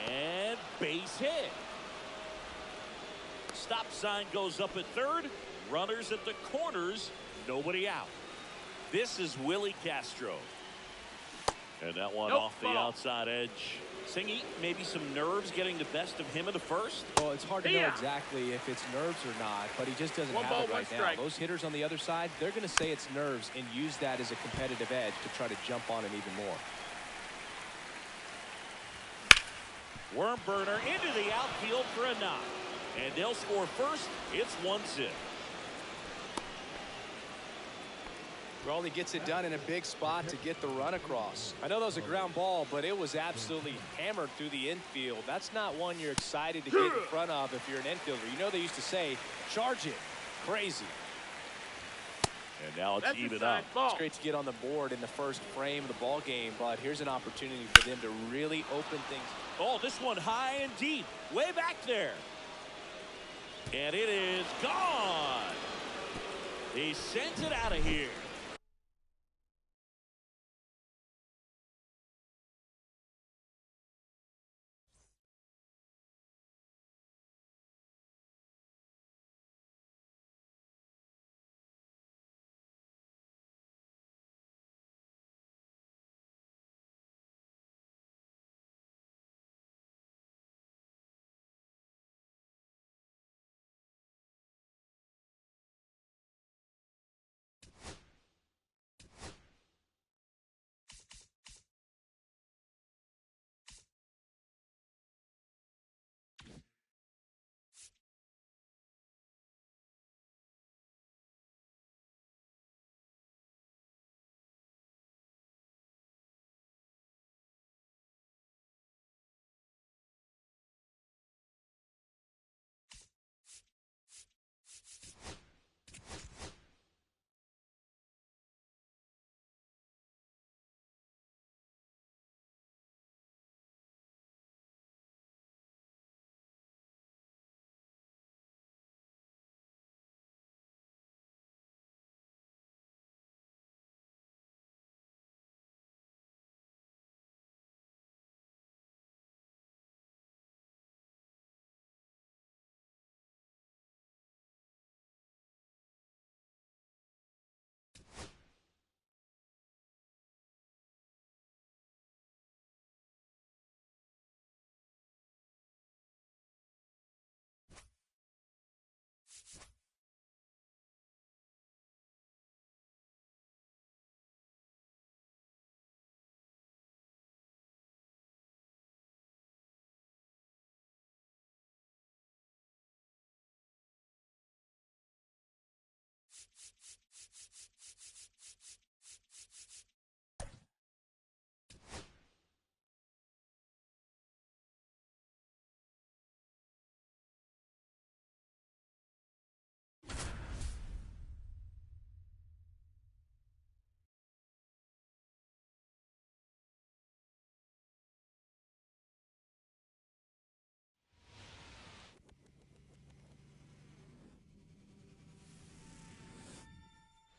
Speaker 1: And base hit. Stop sign goes up at third. Runners at the corners. Nobody out. This is Willie Castro. And that one off the outside edge. Singy, maybe some nerves getting the best of him in the first.
Speaker 2: Well, it's hard to know exactly if it's nerves or not, but he just doesn't have it right now. Those hitters on the other side, they're going to say it's nerves and use that as a competitive edge to try to jump on it even more.
Speaker 1: Worm burner into the outfield for a knock. And they'll score first. It's 1-0.
Speaker 2: Well, he gets it done in a big spot to get the run across. I know that was a ground ball, but it was absolutely hammered through the infield. That's not one you're excited to get in front of if you're an infielder. You know they used to say, charge it. Crazy.
Speaker 1: And now it's even up.
Speaker 2: It's great to get on the board in the first frame of the ball game, but here's an opportunity for them to really open things.
Speaker 1: Oh, this one high and deep. Way back there. And it is gone. He sends it out of here.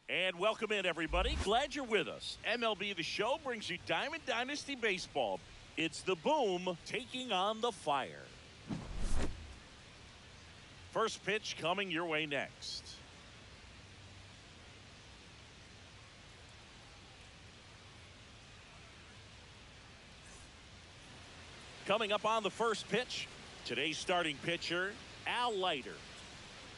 Speaker 1: And welcome in, everybody. Glad you're with us. MLB The Show brings you Diamond Dynasty Baseball. It's the Boom taking on the Fire. First pitch coming your way next. Coming up on the first pitch, today's starting pitcher, Al Leiter.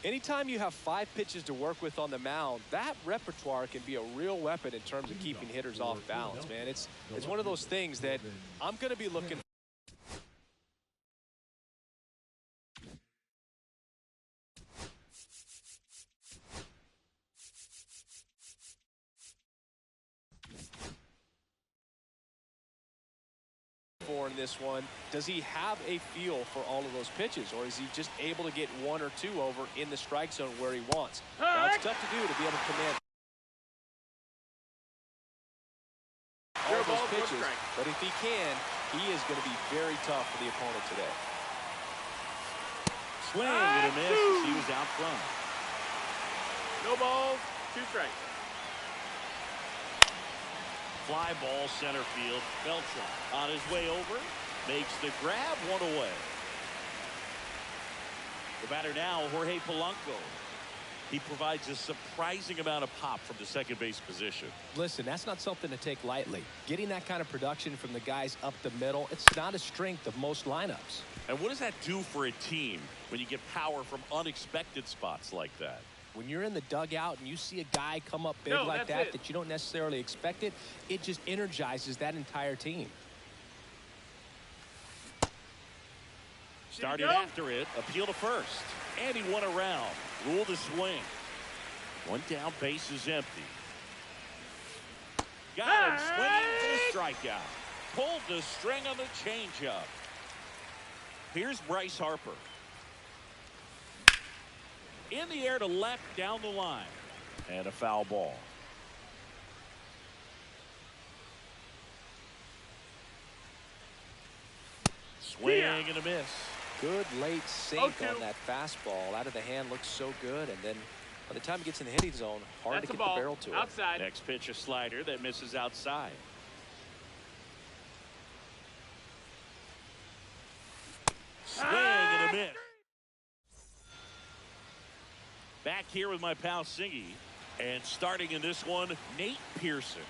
Speaker 2: Anytime you have 5 pitches to work with on the mound, that repertoire can be a real weapon in terms of keeping hitters off balance, man. It's one of those things that I'm going to be looking for in this one. Does he have a feel for all of those pitches, or is he just able to get 1 or 2 over in the strike zone where he wants? Now, it's tough to do to be able to command all of those pitches, but if he can, he is going to be very tough for the opponent today.
Speaker 1: Swing and a miss as he was out front.
Speaker 3: No balls, 2 strikes.
Speaker 1: Fly ball center field. Beltran on his way over. Makes the grab, 1 away. The batter now, Jorge Polanco. He provides a surprising amount of pop from the second base position.
Speaker 2: Listen, that's not something to take lightly. Getting that kind of production from the guys up the middle, it's not a strength of most lineups.
Speaker 1: And what does that do for a team when you get power from unexpected spots like that?
Speaker 2: When you're in the dugout and you see a guy come up big like that you don't necessarily expect it, it just energizes that entire team.
Speaker 1: Started after it, appeal to first. And he went around. Rule the swing. 1 down, base is empty. Got him swinging for the strikeout. Pulled the string on the changeup. Here's Bryce Harper. In the air to left, down the line. And a foul ball. Swing and a miss.
Speaker 2: Good late sink on that fastball. Out of the hand, looks so good. And then by the time he gets in the hitting zone, hard to get the barrel to it.
Speaker 3: Outside.
Speaker 1: Next pitch, a slider that misses outside. Swing and a miss. Back here with my pal Singy. And starting in this one, Nate Pearson.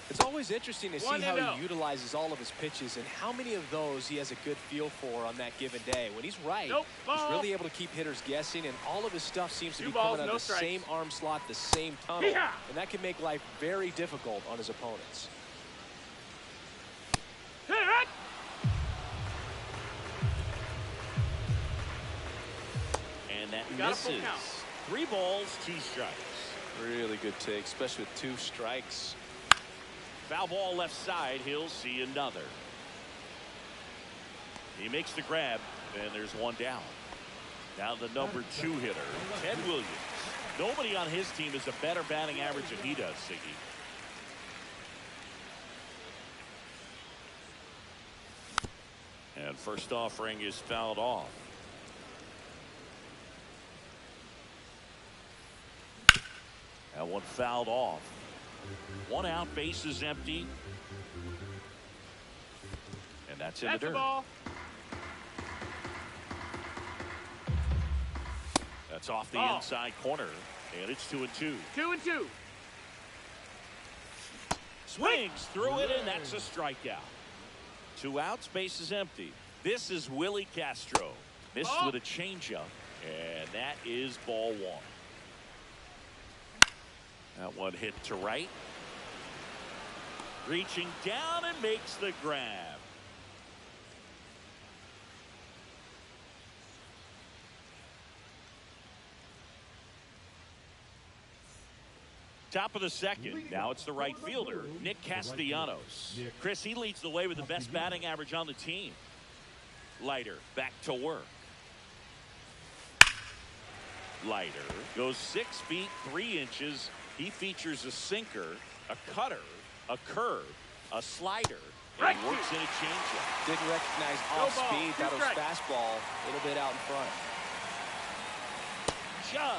Speaker 2: It's always interesting to see how he utilizes all of his pitches and how many of those he has a good feel for on that given day. When he's right, he's really able to keep hitters guessing, and all of his stuff seems to be coming out of the same arm slot, the same tunnel, and that can make life very difficult on his opponents.
Speaker 1: And that misses. 3 balls, 2 strikes.
Speaker 2: Really good take, especially with 2 strikes.
Speaker 1: Foul ball left side. He'll see another. He makes the grab, and there's 1 down. Now the number 2 hitter, Ted Williams. Nobody on his team has a better batting average than he does, Siggy. And first offering is fouled off. That one fouled off. 1 out, base is empty. And that's in the dirt. That's off the inside corner. And it's 2-2.
Speaker 3: 2-2.
Speaker 1: Swings through it, and that's a strikeout. 2 outs, base is empty. This is Willie Castro. Missed with a changeup. And that is ball 1. That one hit to right. Reaching down and makes the grab. Top of the second. Now it's the right fielder, Nick Castellanos. Chris, he leads the way with the best batting average on the team. Leiter back to work. Leiter goes 6 feet 3 inches. He features a sinker, a cutter, a curve, a slider, and works in a changeup.
Speaker 2: Didn't recognize off speed. Thought it was fastball. A little bit out in front.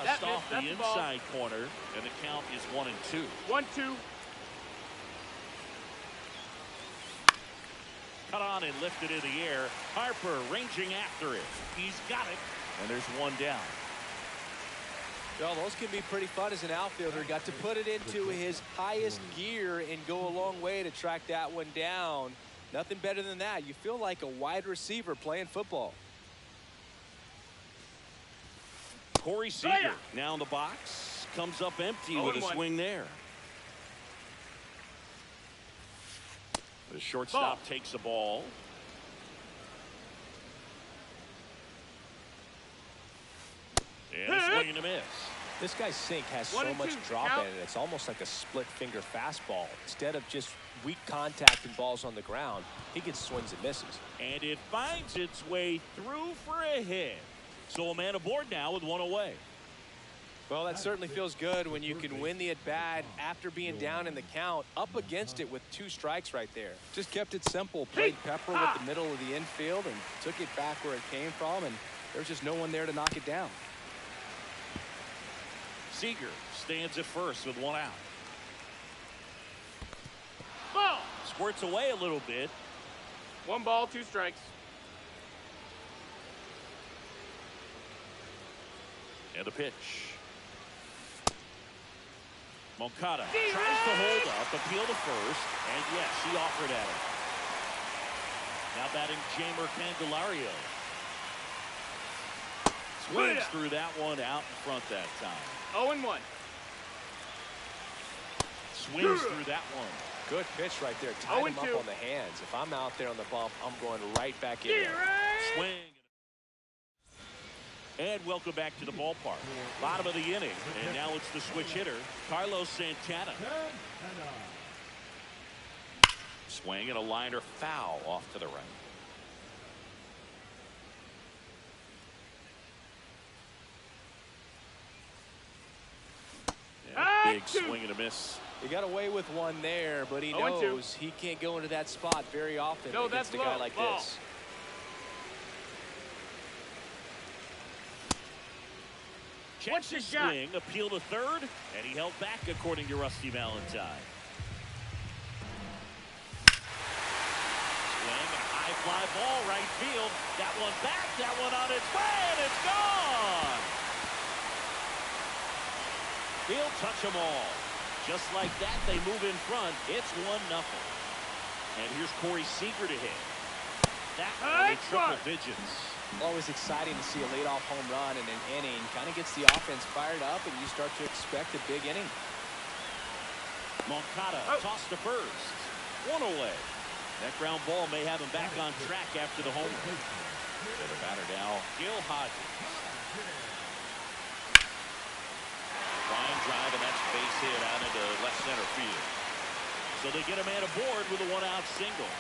Speaker 1: Just off the inside corner, and the count is 1-2.
Speaker 3: 1-2.
Speaker 1: Cut on and lifted in the air. Harper ranging after it. He's got it, and there's one down.
Speaker 2: Well, those can be pretty fun as an outfielder. Got to put it into his highest gear and go a long way to track that one down. Nothing better than that. You feel like a wide receiver playing football.
Speaker 1: Corey Seager now in the box. Comes up empty with a swing there. The shortstop takes the ball. And a swing and a miss.
Speaker 2: This guy's sink has so much drop in it. It's almost like a split finger fastball. Instead of just weak contact and balls on the ground, he gets swings and misses.
Speaker 1: And it finds its way through for a hit. So a man aboard now with one away.
Speaker 2: Well, that certainly feels good when you can win the at-bat after being down in the count, up against it with 2 strikes right there. Just kept it simple, played pepper with the middle of the infield and took it back where it came from, and there's just no one there to knock it down.
Speaker 1: Seager stands at first with 1 out.
Speaker 3: Ball.
Speaker 1: Squirts away a little bit.
Speaker 3: 1 ball, 2 strikes.
Speaker 1: And a pitch. Moncada tries to hold up, appeal to first, and yes, he offered at him. Now batting Jamer Candelario. Swings through that one out in front that time.
Speaker 3: 0-1.
Speaker 1: Swings through that one.
Speaker 2: Good pitch right there. Tied him up on the hands. If I'm out there on the bump, I'm going right back in there.
Speaker 1: Swing. And welcome back to the ballpark. Bottom of the inning. And now it's the switch hitter, Carlos Santana. Swing and a liner foul off to the right. Yeah, big swing and a miss.
Speaker 2: He got away with one there, but he knows he can't go into that spot very often against a guy like this.
Speaker 1: Checks his swing, appeal to third, and he held back according to Rusty Valentine. Swing, a high fly ball, right field. That one back, that one on its way, and it's gone! He'll touch them all. Just like that, they move in front. It's 1-0. And here's Corey Seager to hit. That one in triple digits.
Speaker 2: Always exciting to see a leadoff home run in an inning. Kind of gets the offense fired up, and you start to expect a big inning.
Speaker 1: Moncada tossed to first. 1 away. That ground ball may have him back on track after the home run. To the batter now, Gil Hodges. Fine drive, and that's base hit out into left center field. So they get a man aboard with a 1-out single.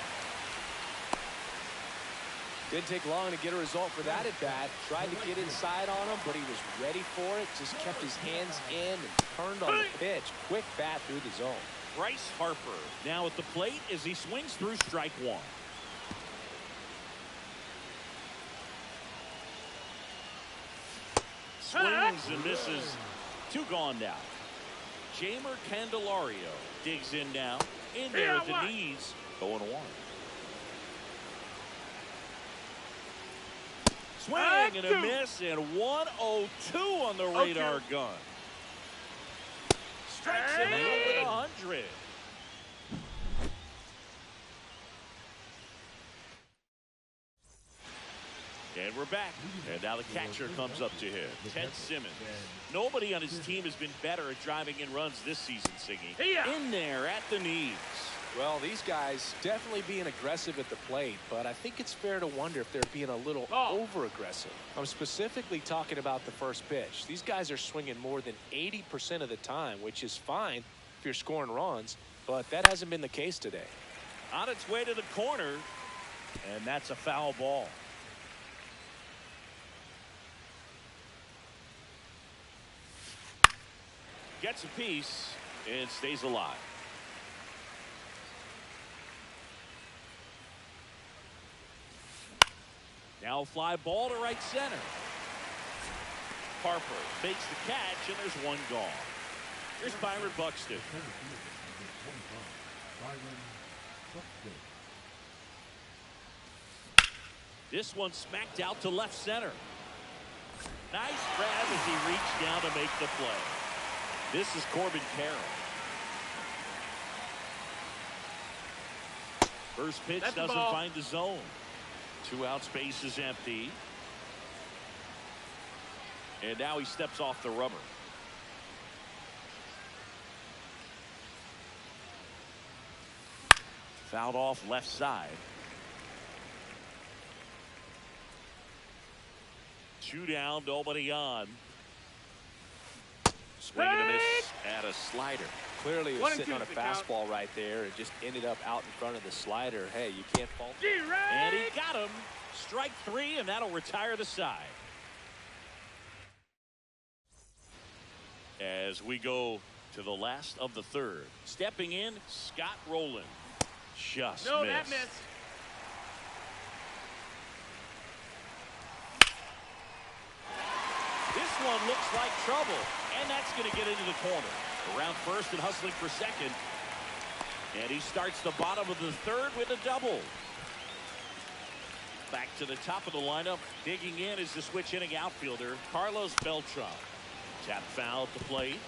Speaker 2: Didn't take long to get a result for that at bat. Tried to get inside on him, but he was ready for it. Just kept his hands in and turned on the pitch. Quick bat through the zone.
Speaker 1: Bryce Harper now at the plate as he swings through strike 1. Swings and misses. 2 gone now. Jamer Candelario digs in now. In there at the knees. 0-1. Swing and a miss, and 102 on the radar gun. Strikes him out with 100. And we're back. And now the catcher comes up to him, Ted Simmons. Nobody on his team has been better at driving in runs this season, Siggy. In there at the knees.
Speaker 2: Well, these guys definitely being aggressive at the plate, but I think it's fair to wonder if they're being a little over-aggressive. I'm specifically talking about the first pitch. These guys are swinging more than 80% of the time, which is fine if you're scoring runs, but that hasn't been the case today.
Speaker 1: On its way to the corner, and that's a foul ball. Gets a piece and stays alive. Now fly ball to right center. Harper fakes the catch, and there's one gone. Here's Byron Buxton. This one smacked out to left center. Nice grab as he reached down to make the play. This is Corbin Carroll. First pitch doesn't find the zone. 2 out, space is empty. And now he steps off the rubber. Fouled off left side. 2 down, nobody on. Swing and a miss at a slider.
Speaker 2: Clearly, he was sitting on a fastball right there and just ended up out in front of the slider. Hey, you can't fault it.
Speaker 1: And he got him. Strike 3, and that'll retire the side. As we go to the last of the third. Stepping in, Scott Rowland. Just
Speaker 3: no,
Speaker 1: missed.
Speaker 3: that missed.
Speaker 1: This one looks like trouble, and that's going to get into the corner. Around first and hustling for second. And he starts the bottom of the third with a double. Back to the top of the lineup. Digging in is the switch inning outfielder, Carlos Beltran. Tap foul at the plate.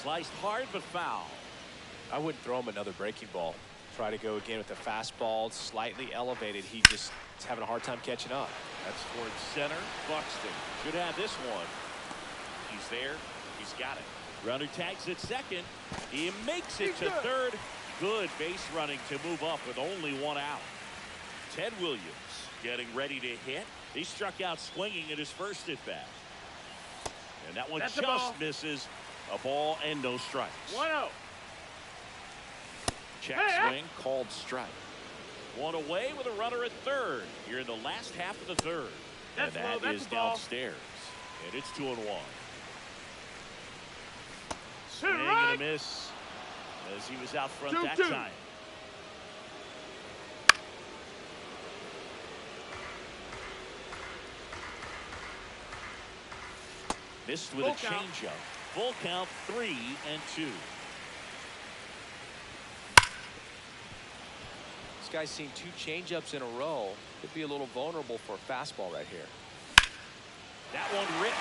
Speaker 1: Sliced hard but foul.
Speaker 2: I wouldn't throw him another breaking ball. Try to go again with the fastball, slightly elevated. He just is having a hard time catching up.
Speaker 1: That's towards center. Buxton should have this one. He's there. He's got it. Runner tags at second. He makes it to third. Good base running to move up with only 1 out. Ted Williams getting ready to hit. He struck out swinging at his first at bat. And that one just misses. A ball and no strikes.
Speaker 3: 1-0.
Speaker 1: Check swing, called strike. 1 away with a runner at third here in the last half of the third. And that is downstairs. And it's 2-1. Swing and a miss as he was out front that time. Missed with a changeup. Full count, 3-2.
Speaker 2: This guy's seen 2 changeups in a row. Could be a little vulnerable for a fastball right here.
Speaker 1: That one ripped.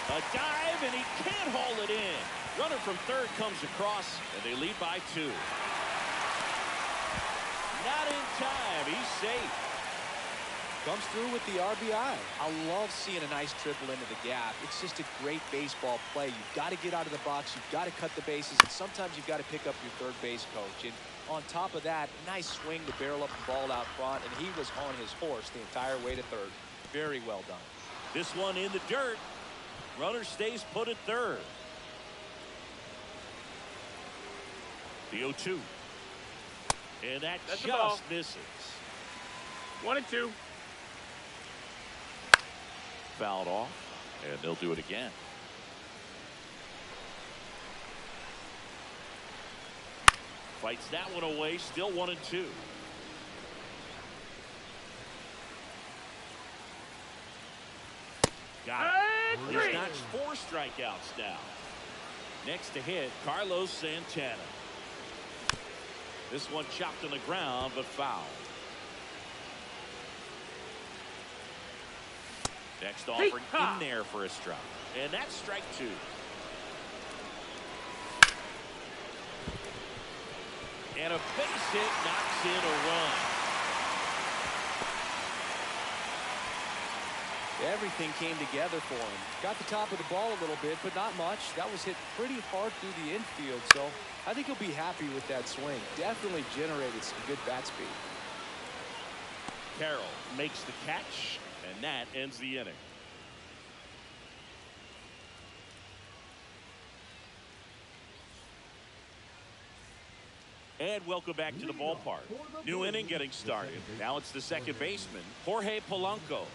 Speaker 1: A dive, and he can't haul it in. Runner from third comes across, and they lead by 2. Not in time. He's safe.
Speaker 2: Comes through with the RBI. I love seeing a nice triple into the gap. It's just a great baseball play. You've got to get out of the box. You've got to cut the bases. And sometimes you've got to pick up your third base coach. And on top of that, nice swing to barrel up the ball out front. And he was on his horse the entire way to third. Very well done.
Speaker 1: This one in the dirt. Runner stays put at third. The 0-2. And that just misses.
Speaker 3: 1-2.
Speaker 1: Fouled off, and they'll do it again. Fights that one away, still 1-2. Got it. He's notched 4 strikeouts now. Next to hit, Carlos Santana. This one chopped on the ground, but foul. Next offering in there for a strike. And that's strike 2. And a base hit knocks in a run.
Speaker 2: Everything came together for him. Got the top of the ball a little bit, but not much. That was hit pretty hard through the infield, so I think he'll be happy with that swing. Definitely generated some good bat speed.
Speaker 1: Carroll makes the catch, and that ends the inning. And welcome back to the ballpark. New inning getting started. Now it's the second baseman, Jorge Polanco.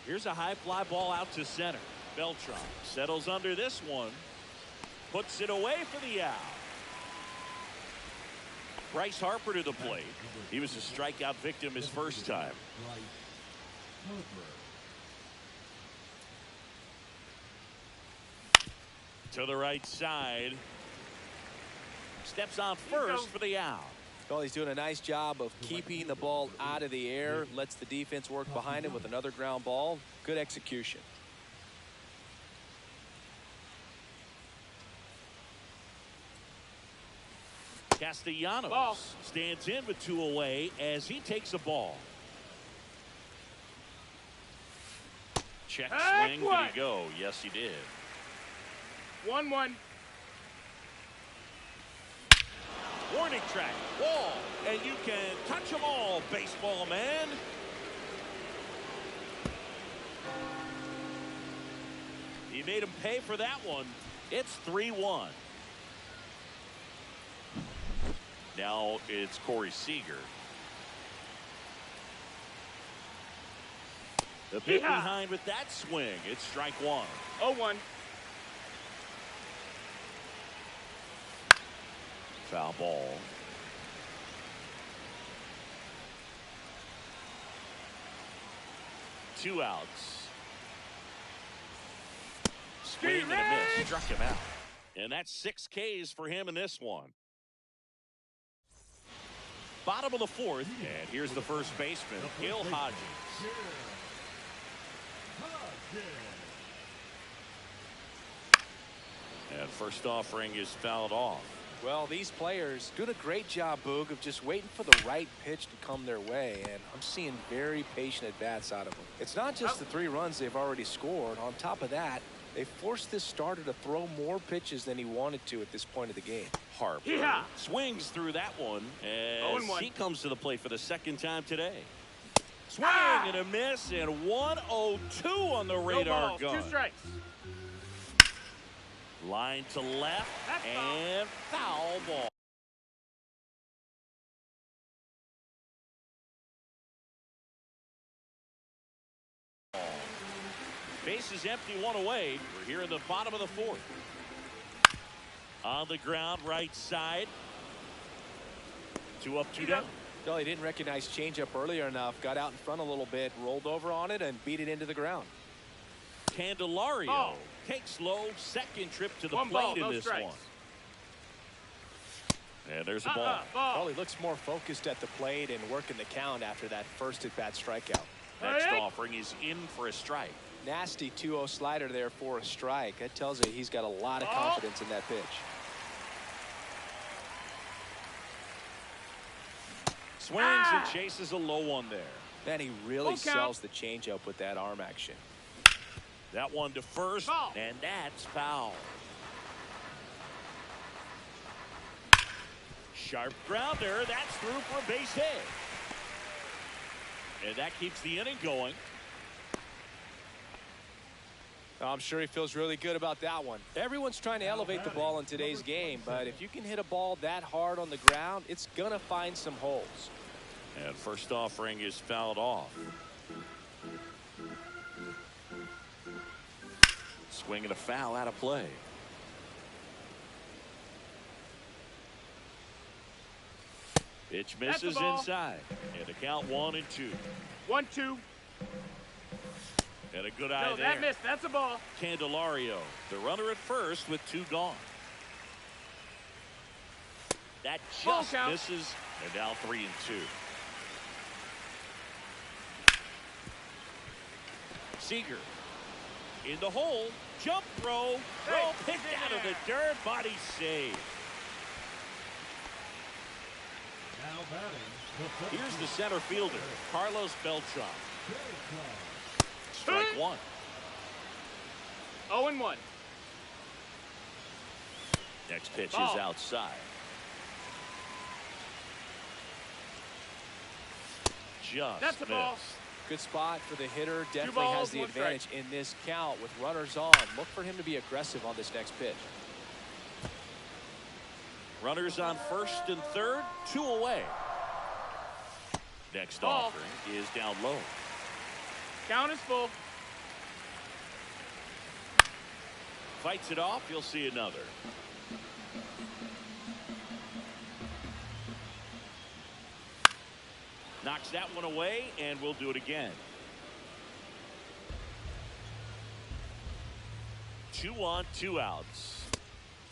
Speaker 1: Here's a high fly ball out to center. Beltran settles under this one. Puts it away for the out. Bryce Harper to the plate. He was a strikeout victim his first time. To the right side. Steps on first for the out.
Speaker 2: Well, he's doing a nice job of keeping the ball out of the air. Lets the defense work behind him with another ground ball. Good execution.
Speaker 1: Castellanos stands in with 2 away as he takes a ball. Check swing. Did he go? Yes, he did.
Speaker 3: 1-1.
Speaker 1: Warning track, wall, and you can touch them all, baseball man. He made him pay for that one. It's 3-1. Now it's Corey Seager. The pitch behind with that swing. It's strike 1.
Speaker 3: 0-1.
Speaker 1: Foul ball. Two outs. Swing and a miss. Struck him out. And that's 6 Ks for him in this one. Bottom of the 4th. And here's the first baseman, Gil Hodges. And first offering is fouled off.
Speaker 2: Well, these players doing a great job, Boog, of just waiting for the right pitch to come their way, and I'm seeing very patient at-bats out of them. It's not just the 3 runs they've already scored. On top of that, they forced this starter to throw more pitches than he wanted to at this point of the game.
Speaker 1: Harper swings through that one as he comes to the plate for the 2nd time today. Swing and a miss, and 1-0-2 on the radar gun.
Speaker 3: 2 strikes.
Speaker 1: Line to left, and foul ball. Base is empty, 1 away. We're here in the bottom of the 4th. On the ground, right side. 2 up, 2 down.
Speaker 2: No, he didn't recognize changeup earlier enough. Got out in front a little bit, rolled over on it, and beat it into the ground.
Speaker 1: Candelario takes low, 2nd trip to the plate in this one. And there's a ball.
Speaker 2: Well, he looks more focused at the plate and working the count after that first at-bat strikeout.
Speaker 1: Next offering is in for a strike.
Speaker 2: Nasty 2-0 slider there for a strike. That tells you he's got a lot of confidence in that pitch.
Speaker 1: Swings and chases a low one there.
Speaker 2: Man, he really sells the changeup with that arm action.
Speaker 1: That one to first, and that's foul. Sharp grounder, that's through for a base hit. And that keeps the inning going.
Speaker 2: I'm sure he feels really good about that one. Everyone's trying to elevate the ball in today's game, but if you can hit a ball that hard on the ground, it's going to find some holes.
Speaker 1: And first offering is fouled off. Swing and a foul out of play. Pitch misses inside. And the count 1-2.
Speaker 3: 1-2.
Speaker 1: And a good eye there.
Speaker 3: That missed. That's a ball.
Speaker 1: Candelario, the runner at first with 2 gone. That just misses. And now 3-2. Seager in the hole. Jump throw. Throw picked out of the dirt. Body save. Here's the center fielder, Carlos Beltran. Strike one.
Speaker 3: 0-1.
Speaker 1: Next pitch
Speaker 3: Ball.
Speaker 1: is outside. Just
Speaker 3: That's the ball.
Speaker 1: missed.
Speaker 2: Good spot for the hitter. Definitely
Speaker 3: balls,
Speaker 2: has the
Speaker 3: one
Speaker 2: advantage
Speaker 3: strike.
Speaker 2: in this count with runners on. Look for him to be aggressive on this next pitch.
Speaker 1: Runners on first and third, 2 away. Next
Speaker 3: Ball.
Speaker 1: offering is down low.
Speaker 3: Count is full.
Speaker 1: Fights it off. You'll see another. Knocks that one away, and we'll do it again. 2 on, 2 outs.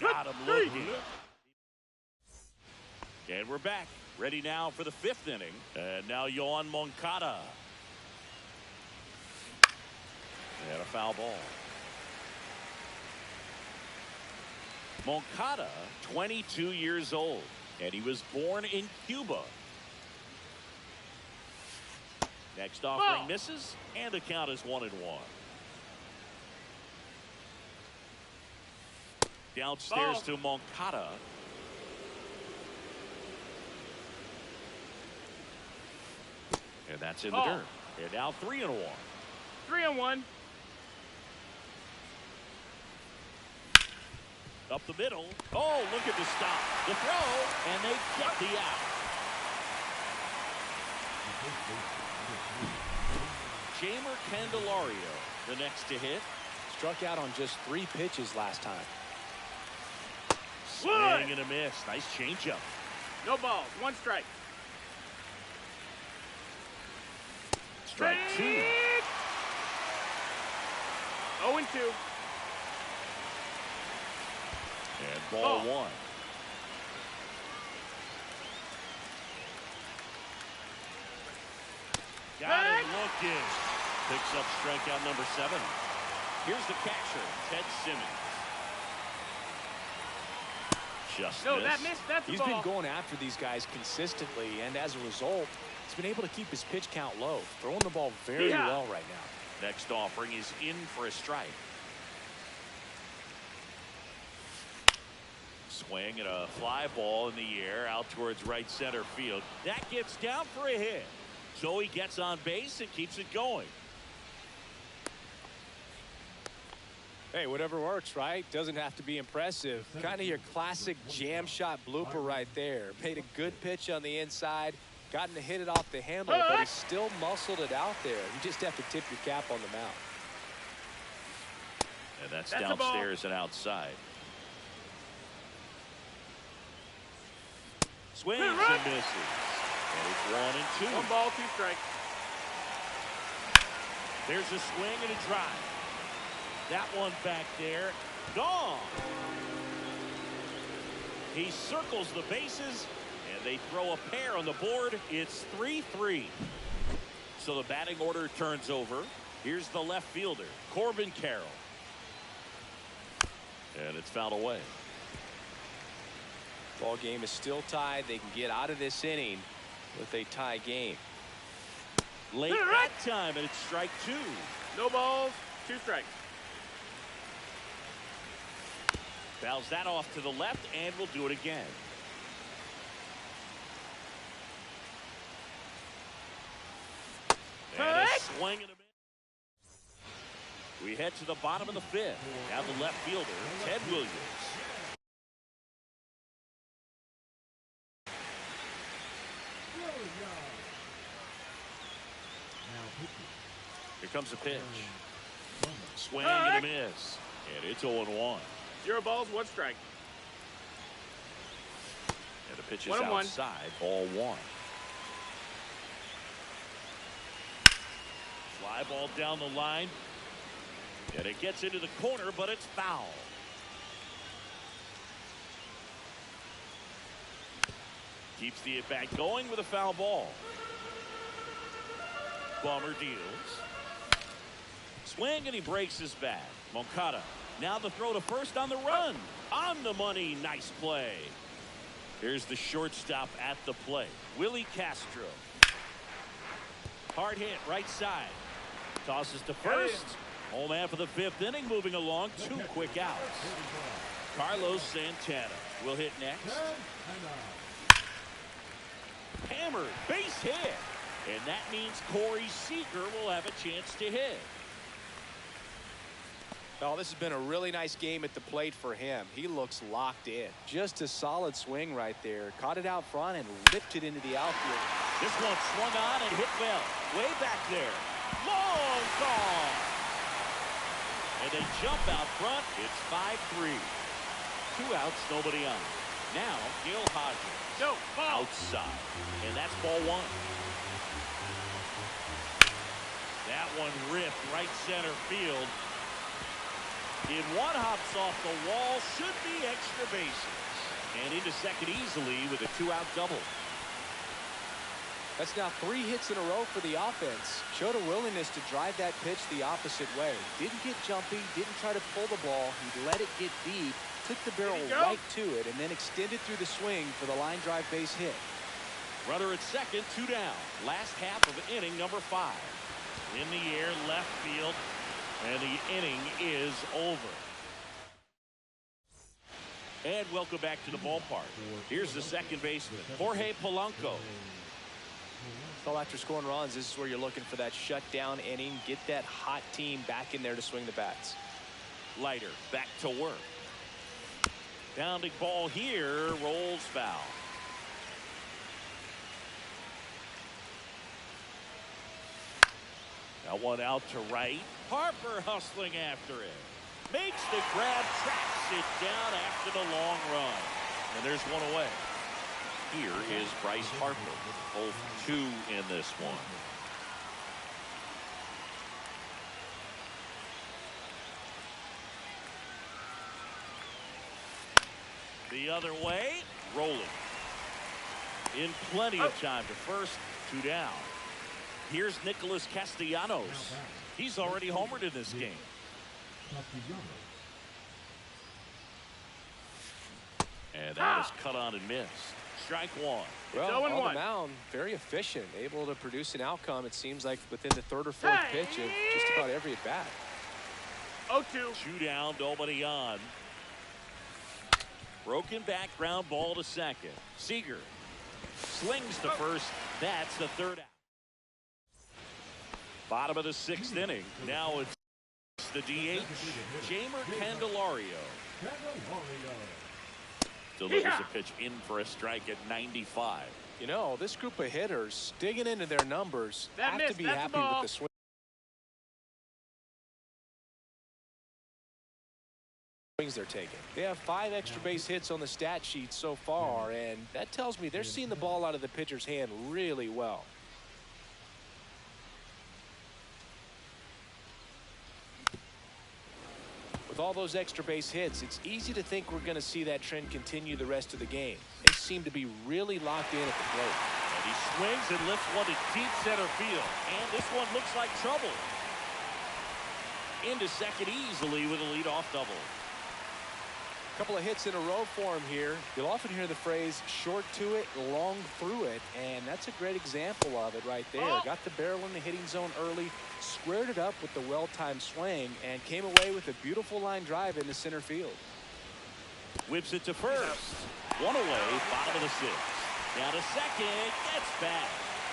Speaker 1: Got him looking. And we're back. Ready now for the 5th inning. And now Yoan Moncada. And a foul ball. Moncada, 22 years old, and he was born in Cuba. Next offering misses, and the count is 1-1. Downstairs to Moncada. And that's in the dirt. And now 3-1.
Speaker 3: 3-1.
Speaker 1: Up the middle. Oh, look at the stop. The throw, and they get the out. Jamer Candelario, the next to hit.
Speaker 2: Struck out on just 3 pitches last time.
Speaker 1: Swing and a miss. Nice changeup.
Speaker 3: No balls. 1 strike.
Speaker 1: Strike 2.
Speaker 3: 0-2.
Speaker 1: And ball 1. Got him looking. Picks up strikeout number 7. Here's the catcher, Ted Simmons. Just
Speaker 3: No,
Speaker 1: missed.
Speaker 3: that missed. That's the
Speaker 2: He's
Speaker 3: ball.
Speaker 2: been going after these guys consistently, and as a result, he's been able to keep his pitch count low. Throwing the ball very well right now.
Speaker 1: Next offering is in for a strike. Swing and a fly ball in the air out towards right center field. That gets down for a hit. So he gets on base and keeps it going.
Speaker 2: Hey, whatever works, right? Doesn't have to be impressive. Kind of your classic jam shot blooper right there. Made a good pitch on the inside. Gotten to hit it off the handle, but he still muscled it out there. You just have to tip your cap on the mound.
Speaker 1: And that's downstairs and outside. Swings and misses. And it's 1-2.
Speaker 3: 1 ball, 2 strikes.
Speaker 1: There's a swing and a drive. That one back there. Gone. He circles the bases, and they throw a pair on the board. It's 3-3. So the batting order turns over. Here's the left fielder, Corbin Carroll. And it's fouled away.
Speaker 2: Ball game is still tied. They can get out of this inning with a tie game.
Speaker 1: Late that time, and it's strike 2.
Speaker 3: No balls, 2 strikes.
Speaker 1: Fouls that off to the left, and we'll do it again. And a swing and a miss. We head to the bottom of the 5th. Now the left fielder, Ted Williams. Here comes a pitch. Swing and a miss. And it's 0-1.
Speaker 3: 0 balls, 1 strike.
Speaker 1: And the pitch is
Speaker 3: 1-1.
Speaker 1: outside. Ball 1. Fly ball down the line. And it gets into the corner, but it's foul. Keeps the at-bat going with a foul ball. Bummer deals. Swing, and he breaks his bat. Moncada. Now the throw to first on the run. On the money. Nice play. Here's the shortstop at the plate, Willie Castro. Hard hit, right side. Tosses to first. Home half of the 5th inning, moving along. 2 quick outs. Carlos Santana will hit next. Hammered, base hit. And that means Corey Seager will have a chance to hit.
Speaker 2: Oh, this has been a really nice game at the plate for him. He looks locked in. Just a solid swing right there. Caught it out front and ripped it into the outfield.
Speaker 1: This one swung on and hit well. Way back there. Long gone. And they jump out front. It's 5-3. 2 outs, nobody on. Now, Gil Hodges.
Speaker 3: No, ball.
Speaker 1: Outside. And that's ball 1. That one ripped right center field. In one hops off the wall, should be extra bases. And into second easily with a 2-out double.
Speaker 2: That's now 3 hits in a row for the offense. Showed a willingness to drive that pitch the opposite way. Didn't get jumpy, didn't try to pull the ball. He let it get deep, took the barrel right to it, and then extended through the swing for the line drive base hit.
Speaker 1: Runner at second, 2 down. Last half of inning number 5. In the air, left field. And the inning is over. And welcome back to the ballpark. Here's the second baseman, Jorge Polanco.
Speaker 2: Well, after scoring runs, this is where you're looking for that shutdown inning. Get that hot team back in there to swing the bats.
Speaker 1: Leiter back to work. Pounding ball here, rolls foul. That one out to right. Harper hustling after it. Makes the grab, tracks it down after the long run. And there's one away. Here is Bryce Harper. Both 2 in this one. The other way, rolling. In plenty of time to first, 2 down. Here's Nicholas Castellanos. He's already homered in this game. And that is cut on and missed. Strike 1.
Speaker 2: Well, on the mound, very efficient, able to produce an outcome, it seems like, within the 3rd or 4th pitch of just about every at bat.
Speaker 3: 0-2.
Speaker 1: 2 down, nobody on. Broken back, ground ball to second. Seager slings to first. That's the 3rd out. Bottom of the 6th inning. Now it's the DH, Jamer Candelario. Delivers a pitch in for a strike at 95.
Speaker 2: You know, this group of hitters digging into their numbers have to be happy with the swing. They're taking. They have 5 extra base hits on the stat sheet so far, and that tells me they're seeing the ball out of the pitcher's hand really well. With all those extra base hits, it's easy to think we're going to see that trend continue the rest of the game. They seem to be really locked in at the plate.
Speaker 1: And he swings and lifts one to deep center field. And this one looks like trouble. Into second easily with a leadoff double.
Speaker 2: A couple of hits in a row for him here. You'll often hear the phrase short to it, long through it, and that's a great example of it right there. Got the barrel in the hitting zone early, squared it up with the well-timed swing, and came away with a beautiful line drive into center field.
Speaker 1: Whips it to first. One away, bottom of the 6th. Down to second, gets back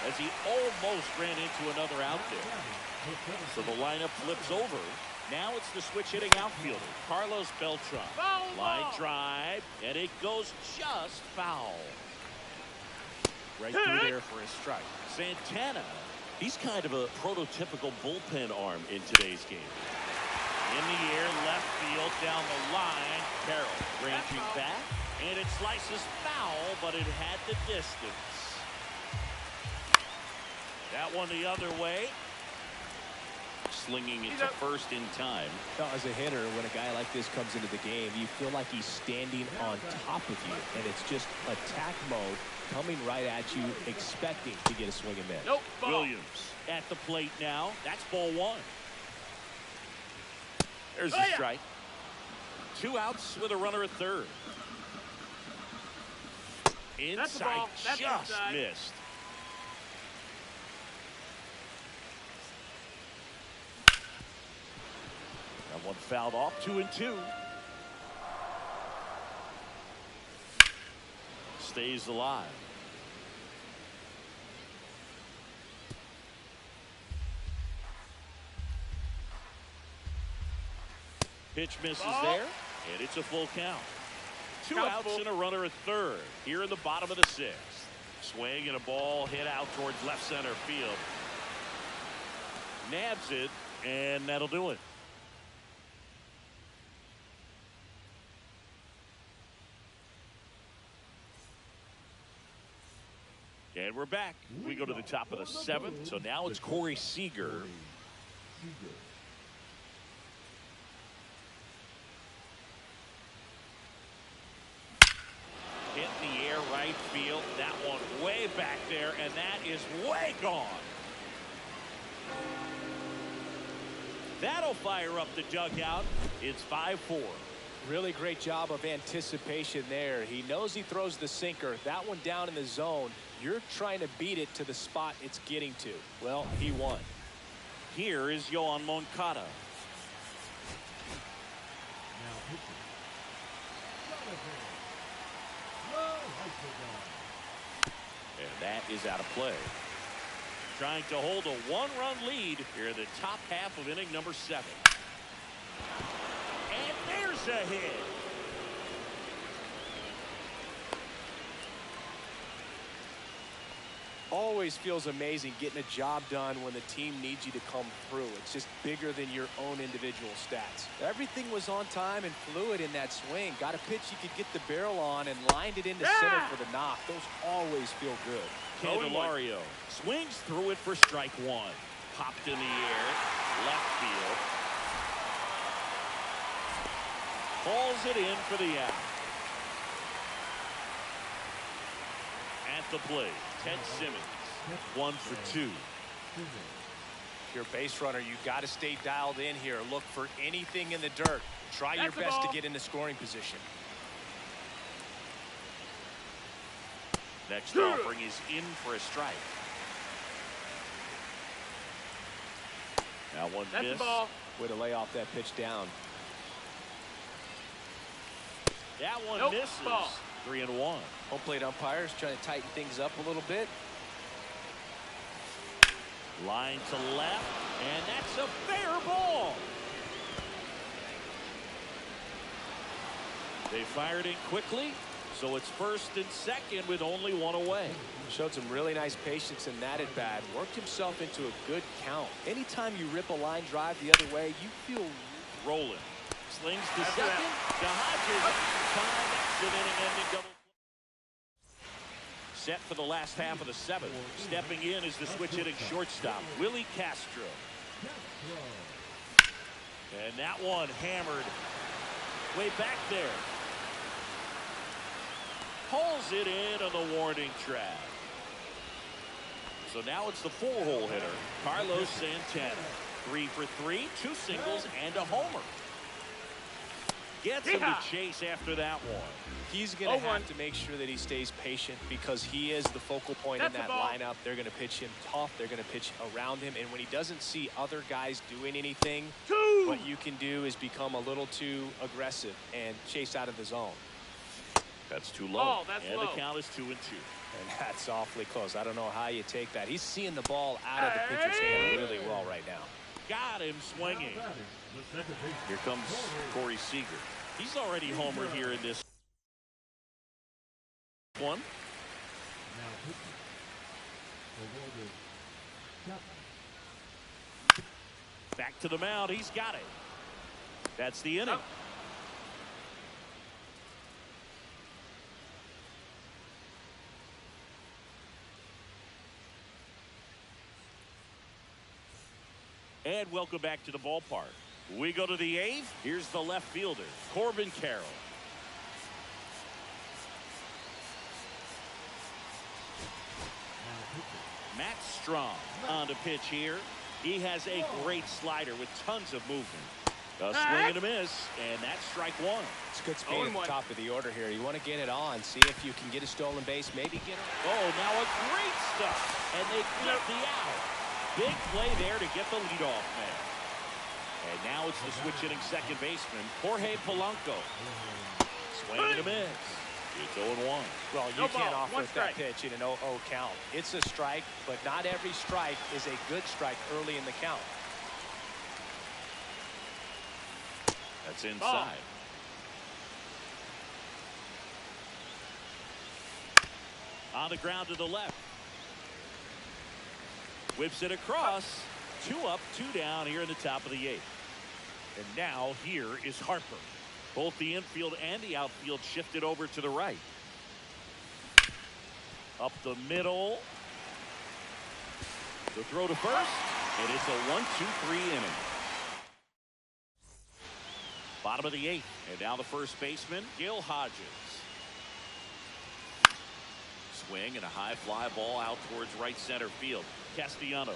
Speaker 1: as he almost ran into another out there. So the lineup flips over. Now it's the switch hitting outfielder, Carlos Beltran. Line drive, and it goes just foul. Right through there for a strike. Santana, he's kind of a prototypical bullpen arm in today's game. In the air, left field, down the line. Carroll branching back, and it slices foul, but it had the distance. That one the other way. Slinging it to first in time.
Speaker 2: Now, as a hitter, when a guy like this comes into the game, you feel like he's standing on top of you, and it's just attack mode coming right at you, expecting to get a swing and miss.
Speaker 3: Nope.
Speaker 1: Williams at the plate now. That's ball 1. There's a strike. 2 outs with a runner at third. Inside, just missed. That one fouled off, 2-2. Stays alive. Pitch misses there, and it's a full count. Two outs and a runner at third here in the bottom of the sixth. Swing and a ball hit out towards left center field. Nabs it, and that'll do it. And we're back. We go to the top of the seventh, so now it's Corey Seager. Hit in the air, right field. That one way back there, and that is way gone. That'll fire up the dugout. It's 5-4.
Speaker 2: Really great job of anticipation there. He knows he throws the sinker. That one down in the zone. You're trying to beat it to the spot it's getting to. Well, he won.
Speaker 1: Here is Yohan Moncada. And that is out of play. Trying to hold a one-run lead here in the top half of inning number 7. And there's a hit.
Speaker 2: Always feels amazing getting a job done when the team needs you to come through. It's just bigger than your own individual stats. Everything was on time and fluid in that swing. Got a pitch you could get the barrel on and lined it into center for the knock. Those always feel good.
Speaker 1: Candelario swings through it for strike one. Popped in the air, left field. Hauls it in for the out. At the plate, Ted Simmons, 1 for 2.
Speaker 2: If you're a base runner, you got to stay dialed in here. Look for anything in the dirt. Try your best to get into scoring position.
Speaker 1: Next offering is in for a strike. Now one miss.
Speaker 2: Way to lay off that pitch down.
Speaker 1: That one misses. 3-1.
Speaker 2: Home plate umpires trying to tighten things up a little bit.
Speaker 1: Line to left, and that's a fair ball. They fired in quickly, so it's first and second with only one away.
Speaker 2: Showed some really nice patience in that at bat. Worked himself into a good count. Anytime you rip a line drive the other way, you feel
Speaker 1: rolling. Slings to second. To Hodges. Time exit inning-ending double. Set for the last half of the 7th. Stepping in is the switch hitting shortstop, Willie Castro. And that one hammered way back there. Pulls it in on the warning track. So now it's the 4-hole hitter, Carlos Santana. 3 for 3, 2 singles and a homer. Gets him to chase after that one.
Speaker 2: He's going to have to make sure that he stays patient because he is the focal point in that lineup. They're going to pitch him tough. They're going to pitch around him. And when he doesn't see other guys doing anything, what you can do is become a little too aggressive and chase out of the zone.
Speaker 1: That's too low. And the count is 2-2.
Speaker 2: And that's awfully close. I don't know how you take that. He's seeing the ball out of the pitcher's hand really well right now.
Speaker 1: Got him swinging. Here comes Corey Seager. He's already homered here in this one. Back to the mound. He's got it. That's the inning. And welcome back to the ballpark. We go to the 8th. Here's the left fielder, Corbin Carroll. Matt Strong on to pitch here. He has a great slider with tons of movement. A swing and a miss, and that's strike one.
Speaker 2: It's good speed at the top of the order here. You want to get it on, see if you can get a stolen base, maybe get it.
Speaker 1: Oh, now a great stuff, and they get the out. Big play there to get the leadoff man. And now it's the switch hitting second baseman, Jorge Polanco. Swing and a miss. It's 0-1.
Speaker 2: Well, you can't offer that pitch in an 0-0 count. It's a strike, but not every strike is a good strike early in the count.
Speaker 1: That's inside. On the ground to the left. Whips it across. 2 up, 2 down here in the top of the 8th. And now here is Harper. Both the infield and the outfield shifted over to the right. Up the middle. The throw to first. And it's a 1-2-3 inning. Bottom of the 8th. And now the first baseman, Gil Hodges. Swing and a high fly ball out towards right center field. Castellanos.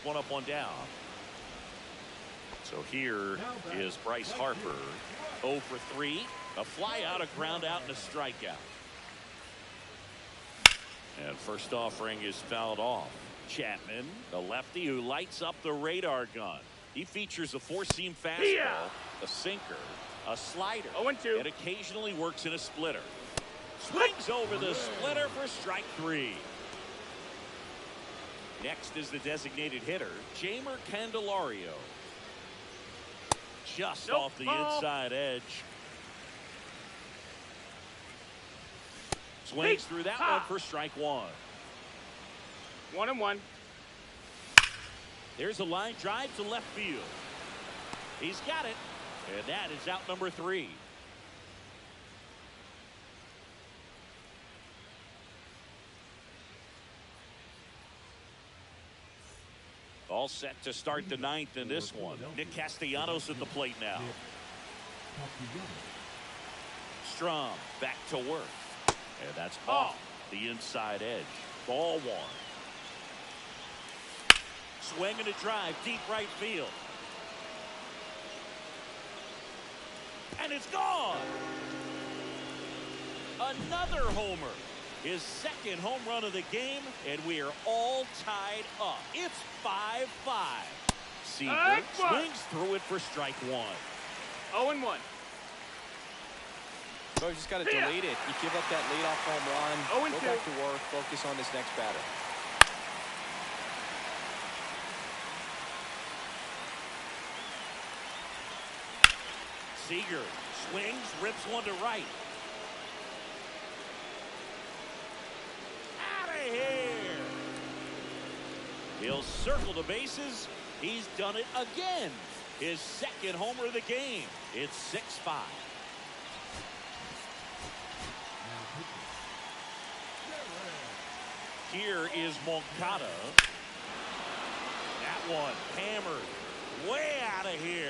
Speaker 1: 1 up, 1 down. So here is Bryce Harper. 0 for 3. A fly out, a ground out, and a strikeout. And first offering is fouled off. Chapman, the lefty who lights up the radar gun. He features a 4-seam fastball, a sinker, a slider, and occasionally works in a splitter. Swings over the splitter for strike 3. Next is the designated hitter, Jeimer Candelario. Just off the inside edge. Swings through that one for strike 1.
Speaker 3: 1-1.
Speaker 1: There's a line drive to left field. He's got it. And that is out number 3. All set to start the 9th in this one. Nick Castellanos at the plate now. Strom back to work. And that's off the inside edge. Ball 1. Swing and a drive, deep right field. And it's gone. Another homer. His second home run of the game, and we are all tied up. It's 5-5. Seager swings through it for strike 1.
Speaker 3: 0-1.
Speaker 2: So you just got to delete it. You give up that leadoff home run. Go back to work. Focus on this next batter.
Speaker 1: Seager swings, rips one to right. Out of here. He'll circle the bases. He's done it again. His second homer of the game. It's 6-5. Here is Moncada. That one hammered way out of here.